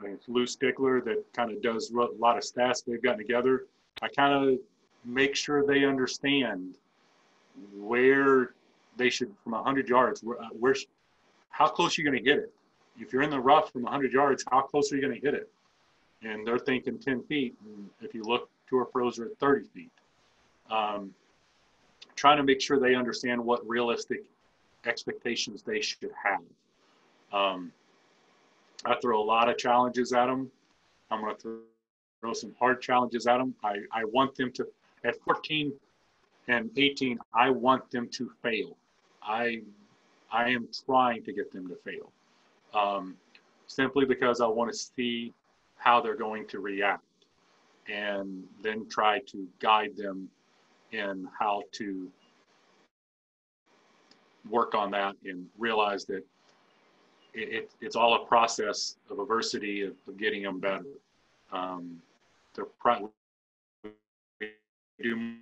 think it's Lou Stickler that kind of does a lot of stats they've gotten together. I kind of make sure they understand where they should, from 100 yards, how close are you going to hit it? If you're in the rough from 100 yards, how close are you going to hit it? And they're thinking 10 feet. And if you look, tour pros are at 30 feet. Trying to make sure they understand what realistic expectations they should have. I throw a lot of challenges at them. I'm going to throw some hard challenges at them. I want them to, at 14 and 18, I want them to fail. I am trying to get them to fail. Simply because I want to see how they're going to react, and then try to guide them in how to work on that and realize that it's all a process of adversity of getting them better. They're probably do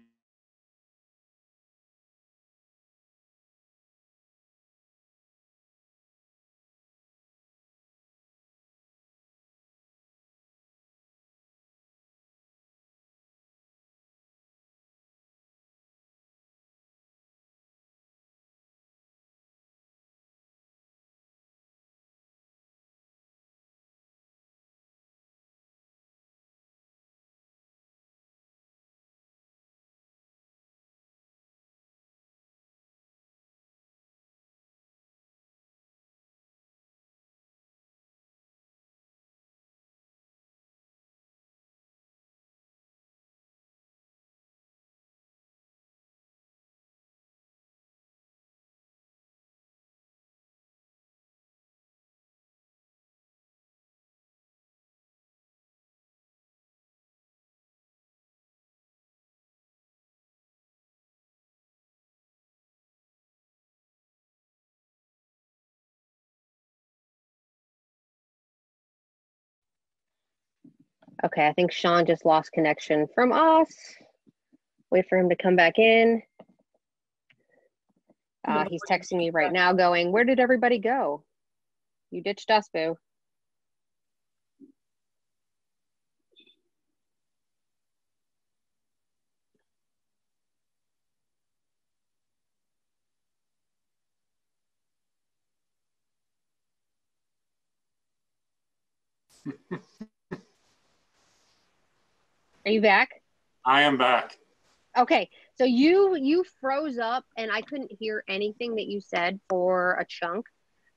Okay, I think Sean just lost connection from us. Wait for him to come back in. He's texting me right now going, where did everybody go? You ditched us, boo. Are you back? I am back. Okay, so you froze up and I couldn't hear anything that you said for a chunk.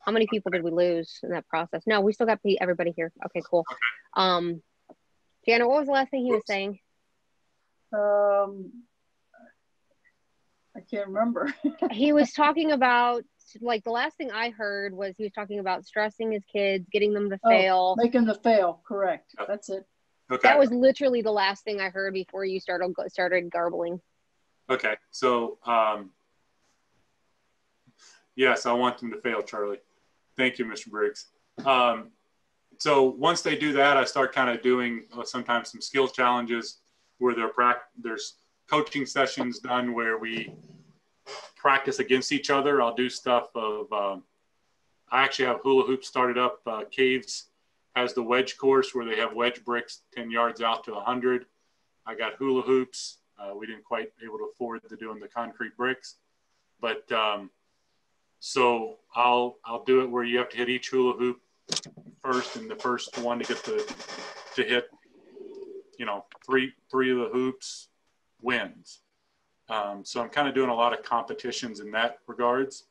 How many people did we lose in that process? No, we still got everybody here. Okay, cool. Okay. Jana, what was the last thing he was saying? I can't remember. He was talking about, like, the last thing I heard was he was talking about stressing his kids, getting them to fail. Making them fail, correct. That's it. Okay. That was literally the last thing I heard before you started garbling. Okay, so yes, I want them to fail, Charlie. Thank you, Mr. Briggs. So once they do that, I start kind of doing sometimes some skills challenges where there's coaching sessions done where we practice against each other. I'll do stuff of, I actually have hula hoops started up. Caves has the wedge course where they have wedge bricks 10 yards out to 100. I got hula hoops. We didn't quite able to afford to doing the concrete bricks, but so I'll do it where you have to hit each hula hoop first, and the first one to get to hit, you know, three of the hoops wins. So I'm kind of doing a lot of competitions in that regards.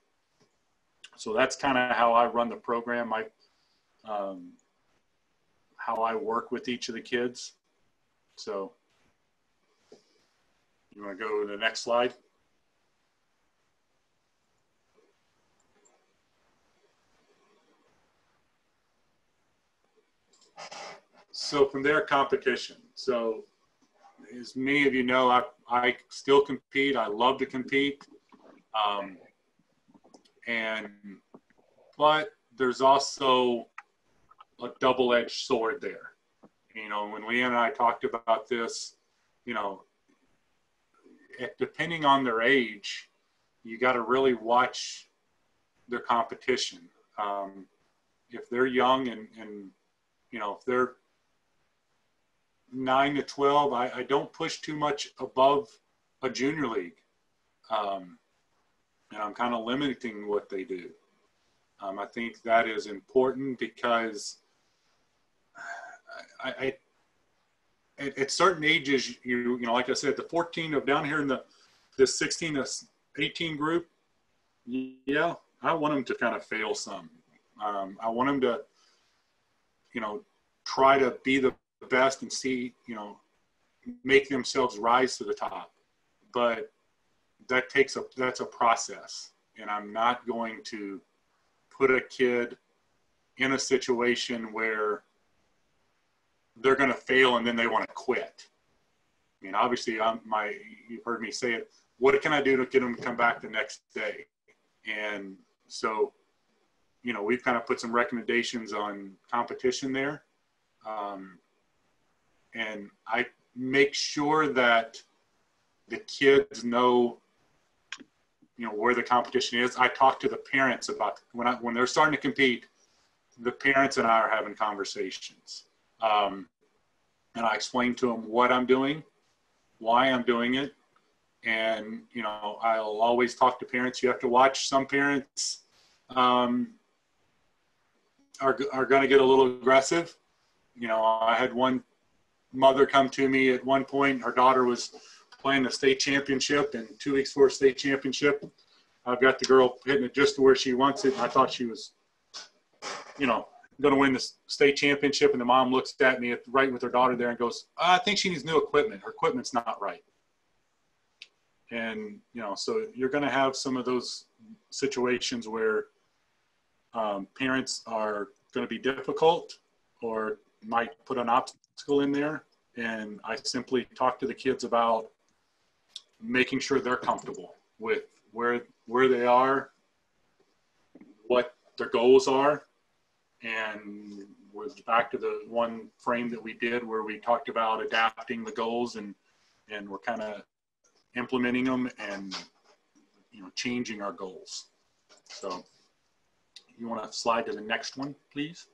So that's kind of how I run the program. How I work with each of the kids. So you want to go to the next slide? So from there, competition. So as many of you know, I still compete. I love to compete. But there's also a double-edged sword there. You know, when Leighann and I talked about this, you know, depending on their age, you got to really watch their competition. If they're young and, you know, if they're 9 to 12, I don't push too much above a junior league. And I'm kind of limiting what they do. I think that is important because at certain ages, you know, like I said, the 14 of down here in the 16 to 18 group, yeah, I want them to kind of fail some. I want them to, you know, try to be the best and see, you know, make themselves rise to the top. But that's a process, and I'm not going to put a kid in a situation where they're going to fail and then they want to quit. I mean, obviously, you've heard me say it. What can I do to get them to come back the next day? And so, you know, we've kind of put some recommendations on competition there. And I make sure that the kids know, you know, where the competition is. I talk to the parents about when they're starting to compete. The parents and I are having conversations, and I explain to them what I'm doing, why I'm doing it, and you know, I'll always talk to parents. You have to watch. Some parents are going to get a little aggressive. You know, I had one mother come to me at one point. Her daughter was playing the state championship, and 2 weeks before state championship, I've got the girl hitting it just to where she wants it. And I thought she was, you know, going to win the state championship. And the mom looks at me right with her daughter there and goes, I think she needs new equipment. Her equipment's not right. And, you know, so you're going to have some of those situations where parents are going to be difficult or might put an obstacle in there. And I simply talk to the kids about making sure they're comfortable with where they are, what their goals are. And we're back to the one frame that we did where we talked about adapting the goals, and we're kind of implementing them and, you know, changing our goals. So you want to slide to the next one, please?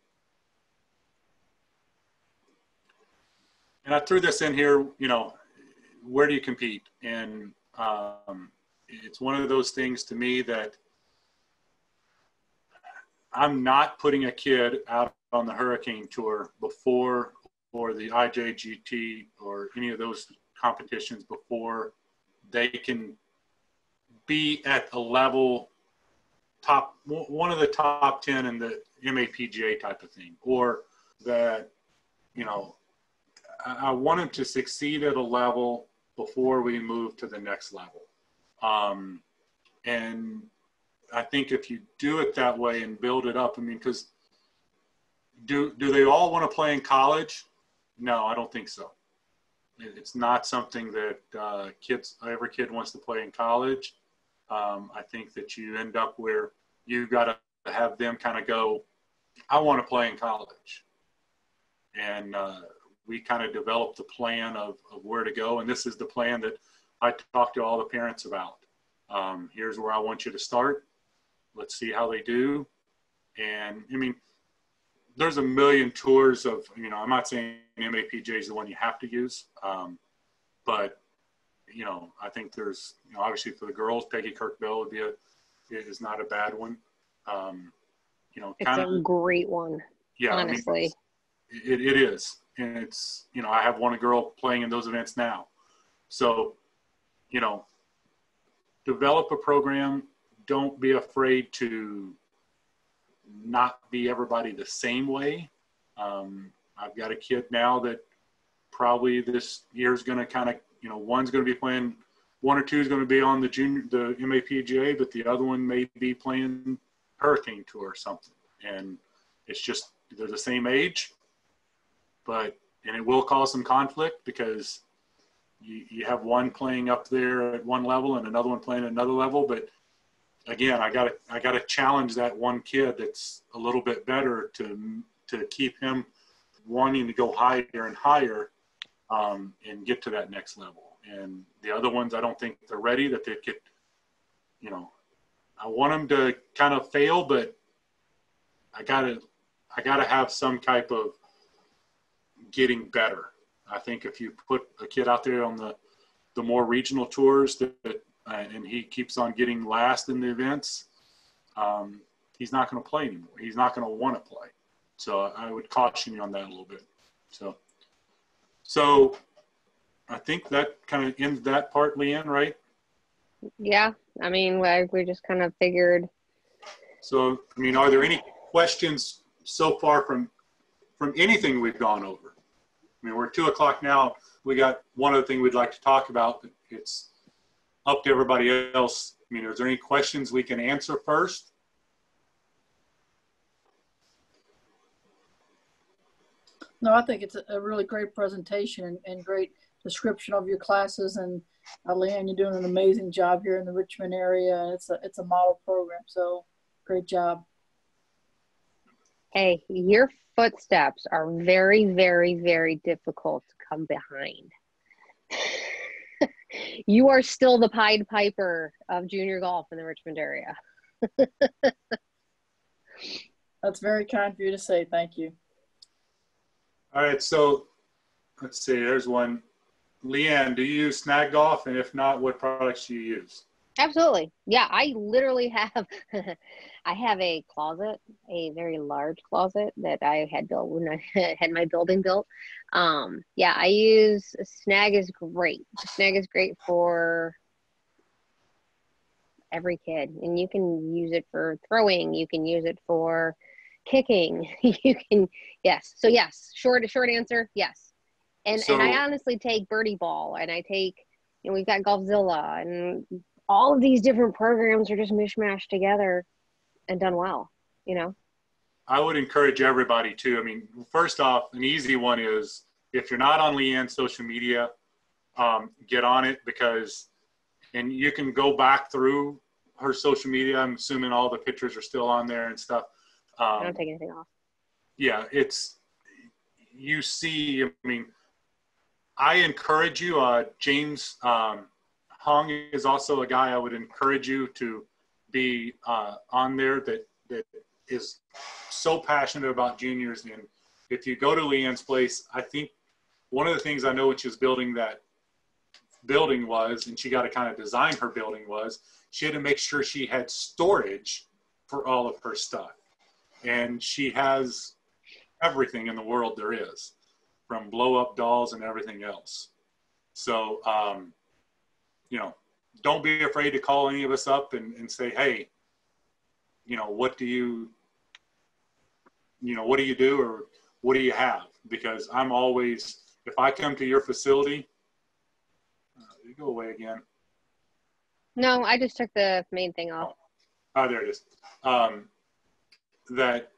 And I threw this in here, you know, where do you compete? And it's one of those things to me that I'm not putting a kid out on the Hurricane Tour before, or the IJGT or any of those competitions before they can be at a level one of the top 10 in the MAPGA type of thing, or that, you know, I want them to succeed at a level before we move to the next level. And I think if you do it that way and build it up, I mean, because do they all want to play in college? No, I don't think so. It's not something that every kid wants to play in college. I think that you end up where you got to have them kind of go, I want to play in college. And we kind of developed the plan of where to go. And this is the plan that I talk to all the parents about. Here's where I want you to start. Let's see how they do. And I mean, there's a million tours of, you know, I'm not saying MAPGA is the one you have to use, but I think there's, obviously for the girls, Peggy Kirkbell is not a bad one. It's a great one. Yeah, honestly. It is. And it's, I have one girl playing in those events now. So, develop a program. Don't be afraid to not be everybody the same way. I've got a kid now that probably this year's going to kind of, one's going to be playing, one or two is going to be on the MAPGA, but the other one may be playing Hurricane Tour or something. And it's just, they're the same age, and it will cause some conflict because you have one playing up there at one level and another one playing at another level. But again, I gotta challenge that one kid that's a little bit better to keep him wanting to go higher and higher, and get to that next level. And the other ones, I don't think they're ready, that they could, I want them to kind of fail, but I gotta have some type of getting better. I think if you put a kid out there on the more regional tours and he keeps on getting last in the events, he's not going to play anymore. He's not going to want to play. So I would caution you on that a little bit. So I think that kind of ends that part, Leighann, right? Yeah. I mean, we just kind of figured. So, are there any questions so far from anything we've gone over? We're 2:00 now. We got one other thing we'd like to talk about, but it's up to everybody else. Is there any questions we can answer first? No, I think it's a really great presentation and great description of your classes. And Leighann, you're doing an amazing job here in the Richmond area. It's a model program, so great job. Hey, your footsteps are very, very, very difficult to come behind. You are still the Pied Piper of junior golf in the Richmond area. That's very kind for you to say. Thank you. All right, so let's see. There's one. Leighann, do you use Snag Golf? And if not, what products do you use? Absolutely. Yeah, I literally have I have a closet, a very large closet that I had built when I had my building built. Yeah, I use Snag is great. Snag is great for every kid, and you can use it for throwing, you can use it for kicking. You can, yes. So yes, short answer, yes. And I honestly take Birdie Ball, and I take, we've got Golfzilla, and all of these different programs are just mishmashed together and done well, I would encourage everybody to, first off, an easy one is, if you're not on Leighann's social media, get on it, and you can go back through her social media. I'm assuming all the pictures are still on there and stuff. I don't take anything off. Yeah, you see, I encourage you, James Hung is also a guy I would encourage you to be on there that is so passionate about juniors. And if you go to Leighann's place, I think one of the things I know when she was building that building was, and she got to kind of design her building, was she had to make sure she had storage for all of her stuff. And she has everything in the world there is, from blow up dolls and everything else. So, don't be afraid to call any of us up and say, hey, what do you do, or what do you have? Because I'm always, if I come to your facility, you go away again. No, I just took the main thing off. Oh, there it is. That,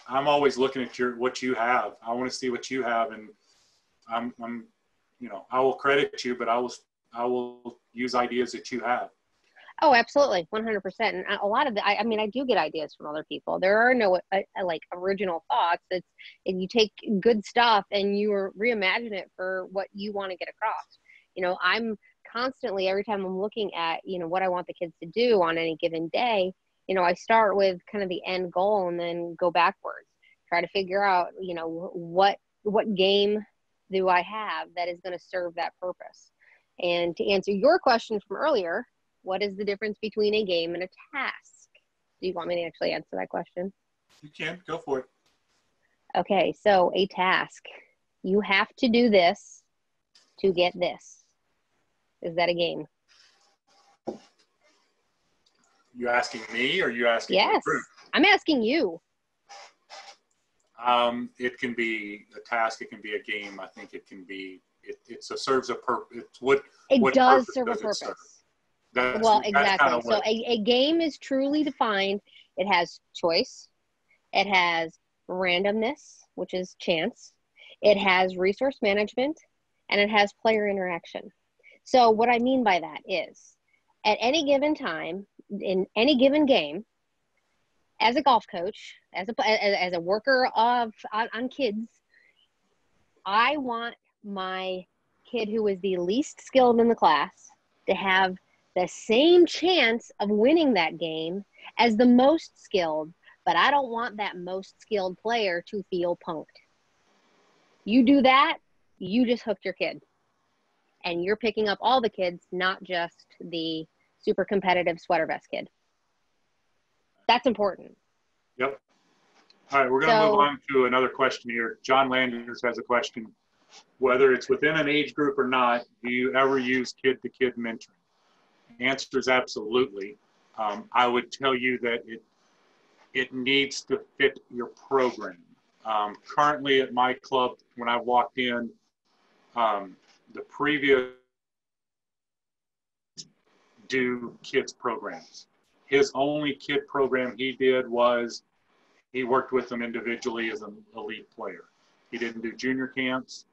I'm always looking at what you have. I want to see what you have, and I'm I will credit you, but I will use ideas that you have. Oh, absolutely. 100%. And a lot of I do get ideas from other people. There are no like original thoughts. And you take good stuff and you reimagine it for what you want to get across. I'm constantly, every time I'm looking at, what I want the kids to do on any given day, I start with kind of the end goal and then go backwards, try to figure out, what game do I have that is going to serve that purpose? And to answer your question from earlier, what is the difference between a game and a task? Do you want me to actually answer that question? You can, go for it. Okay, so a task. You have to do this to get this. Is that a game? You asking me or you asking Yes, the group? I'm asking you. It can be a task. It can be a game. I think it can be. It serves a purpose. It's what does purpose serve a does it purpose. serve? That's, Well, that's exactly. kind of So a game is truly defined. It has choice. It has randomness, which is chance. It has resource management, and it has player interaction. So what I mean by that is, at any given time, in any given game, as a golf coach, as a worker on kids, I want my kid who is the least skilled in the class to have the same chance of winning that game as the most skilled, but I don't want that most skilled player to feel punked. You do that, you just hooked your kid. And you're picking up all the kids, not just the super competitive sweater vest kid. That's important. Yep. All right, we're going to move on to another question here. John Landers has a question. Whether it's within an age group or not, do you ever use kid-to-kid mentoring? The answer is absolutely. I would tell you that it needs to fit your program. Currently at my club, when I walked in, the previous do kids programs. His only kid program he did was he worked with them individually as an elite player. He didn't do junior camps.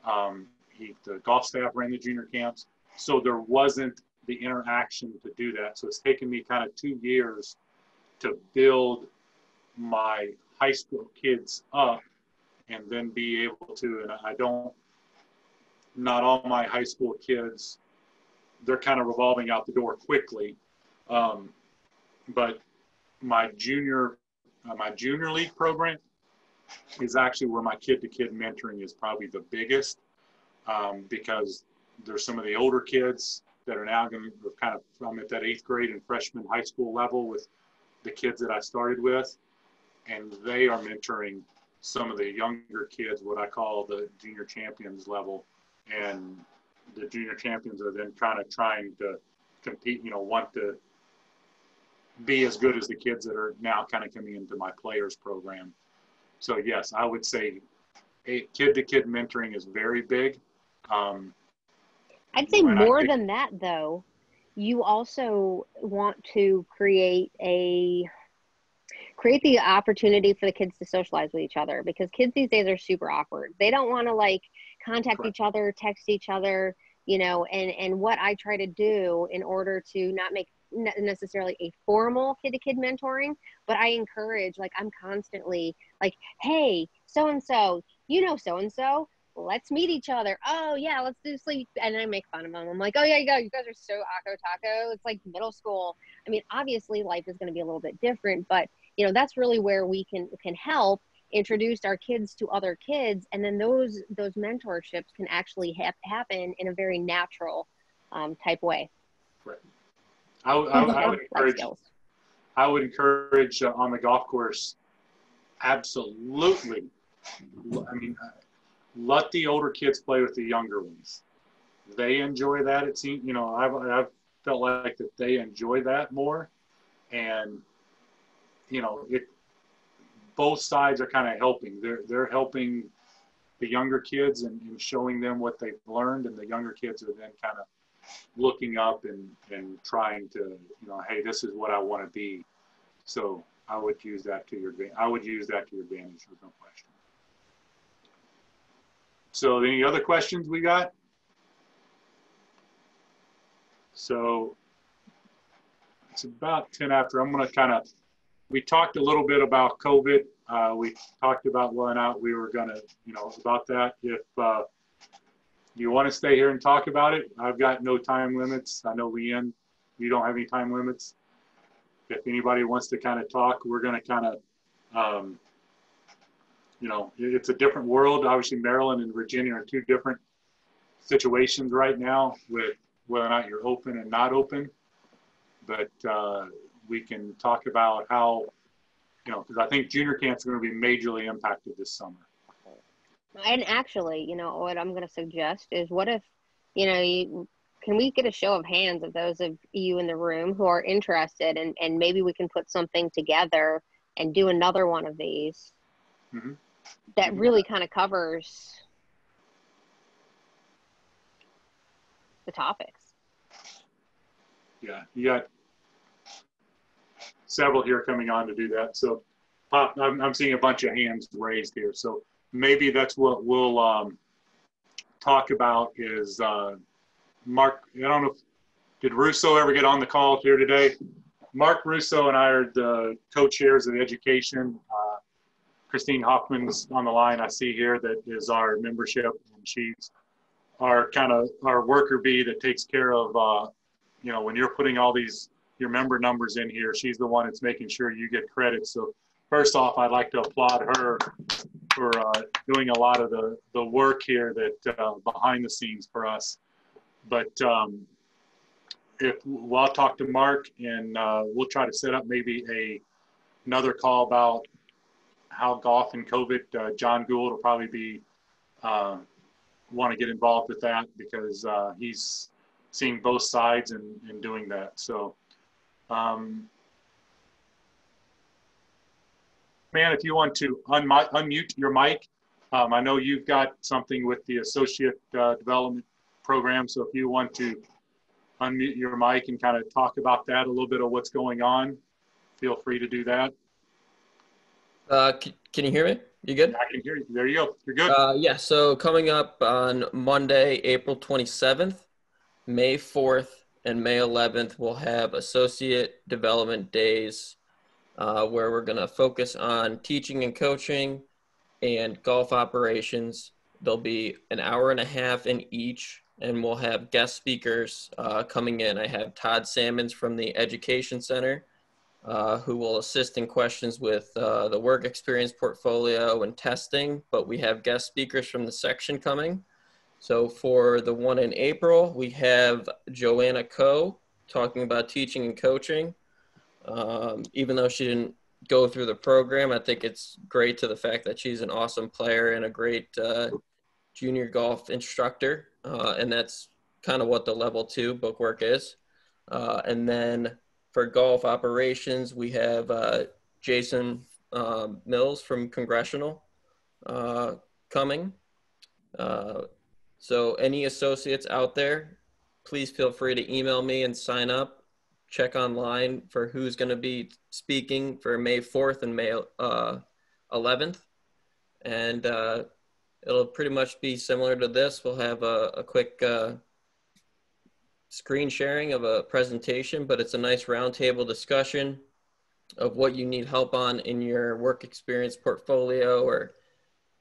The golf staff ran the junior camps. So there wasn't the interaction to do that. So it's taken me kind of 2 years to build my high school kids up and then be able to, and not all my high school kids, they're kind of revolving out the door quickly. But my junior league program is actually where my kid-to-kid mentoring is probably the biggest, because there's some of the older kids that are now going to kind of from at that 8th grade and freshman high school level with the kids that I started with, and they are mentoring some of the younger kids, what I call the junior champions level, and the junior champions are then kind of trying to compete, want to be as good as the kids that are now kind of coming into my players program. So yes, I would say kid-to-kid mentoring is very big. I'd say more than that, though. You also want to create the opportunity for the kids to socialize with each other, because kids these days are super awkward. They don't want to contact each other, text each other, and what I try to do in order to not make necessarily a formal kid-to-kid mentoring, but I encourage, I'm constantly hey, so-and-so, so-and-so, let's meet each other. Oh yeah, let's do sleep. And I make fun of them. I'm like, oh yeah, you guys are so Akko Taco. It's like middle school. I mean, obviously life is going to be a little bit different, but that's really where we can help introduce our kids to other kids. And then those mentorships can actually happen in a very natural type way. Right. I would encourage on the golf course, absolutely. I mean, let the older kids play with the younger ones. They enjoy that. It seems, I've felt like that they enjoy that more, and both sides are kind of helping. They're helping the younger kids and showing them what they've learned, and the younger kids are then kind of looking up and trying to, hey, this is what I want to be. So I would use that to your advantage. There's no question. So any other questions we got? So it's about 10 after. I'm going to we talked a little bit about COVID. We talked about whether or not we were going to, about that. If you want to stay here and talk about it, I've got no time limits. I know, Leighann, you don't have any time limits. If anybody wants to kind of talk, we're going to kind of, it's a different world. Obviously, Maryland and Virginia are two different situations right now with whether or not you're open and not open. But we can talk about how, because I think junior camps are going to be majorly impacted this summer. And actually, what I'm going to suggest is, what if, can we get a show of hands of those of you in the room who are interested, and maybe we can put something together and do another one of these that really kind of covers the topics. Yeah, you got several here coming on to do that. So I'm seeing a bunch of hands raised here. So maybe that's what we'll talk about is Mark. I don't know, did Russo ever get on the call here today? Mark Russo and I are the co-chairs of the education. Christine Hoffman's on the line, I see here, that is our membership, and she's our worker bee that takes care of, when you're putting all your member numbers in here, she's the one that's making sure you get credit. So first off, I'd like to applaud her for doing a lot of the work here that behind the scenes for us. But I'll talk to Mark, and we'll try to set up maybe another call about how golf and COVID. John Gould will probably be want to get involved with that, because he's seeing both sides and doing that. So, man, if you want to unmute your mic, I know you've got something with the associate development program. So if you want to unmute your mic and kind of talk about that, a little bit of what's going on, feel free to do that. Can you hear me? You good? I can hear you. There you go. You're good. Yeah, so coming up on Monday, April 27th, May 4th, and May 11th, we'll have associate development days where we're going to focus on teaching and coaching and golf operations. There'll be an hour and a half in each, and we'll have guest speakers coming in. I have Todd Sammons from the Education Center, who will assist in questions with the work experience portfolio and testing, but we have guest speakers from the section coming. So for the one in April, we have Joanna Coe talking about teaching and coaching. Even though she didn't go through the program, I think it's great to the fact that she's an awesome player and a great junior golf instructor. And that's kind of what the level 2 bookwork is. And then for golf operations, we have Jason Mills from Congressional coming. So any associates out there, please feel free to email me and sign up. Check online for who's going to be speaking for May 4th and May 11th. And it'll pretty much be similar to this. We'll have a quick screen sharing of a presentation, but it's a nice roundtable discussion of what you need help on in your work experience portfolio or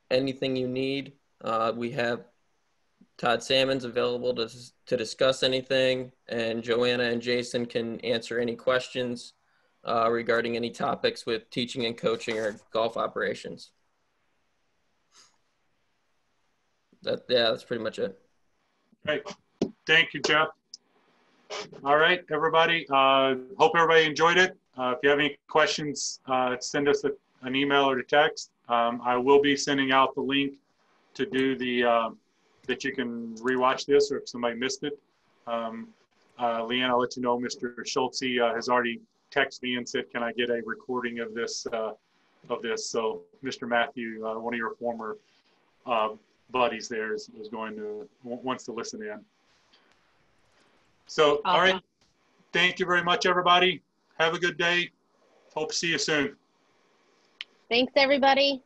anything you need. We have Todd Sammons available to discuss anything, and Joanna and Jason can answer any questions regarding any topics with teaching and coaching or golf operations. That's pretty much it. Great. Thank you, Jeff. All right, everybody. Hope everybody enjoyed it. If you have any questions, send us an email or a text. I will be sending out the link to do that you can rewatch this, or if somebody missed it. Leighann, I'll let you know, Mr. Schultze has already texted me and said, can I get a recording of this? So Mr. Matthew, one of your former buddies there wants to listen in. So, all right. Thank you very much, everybody. Have a good day. Hope to see you soon. Thanks, everybody.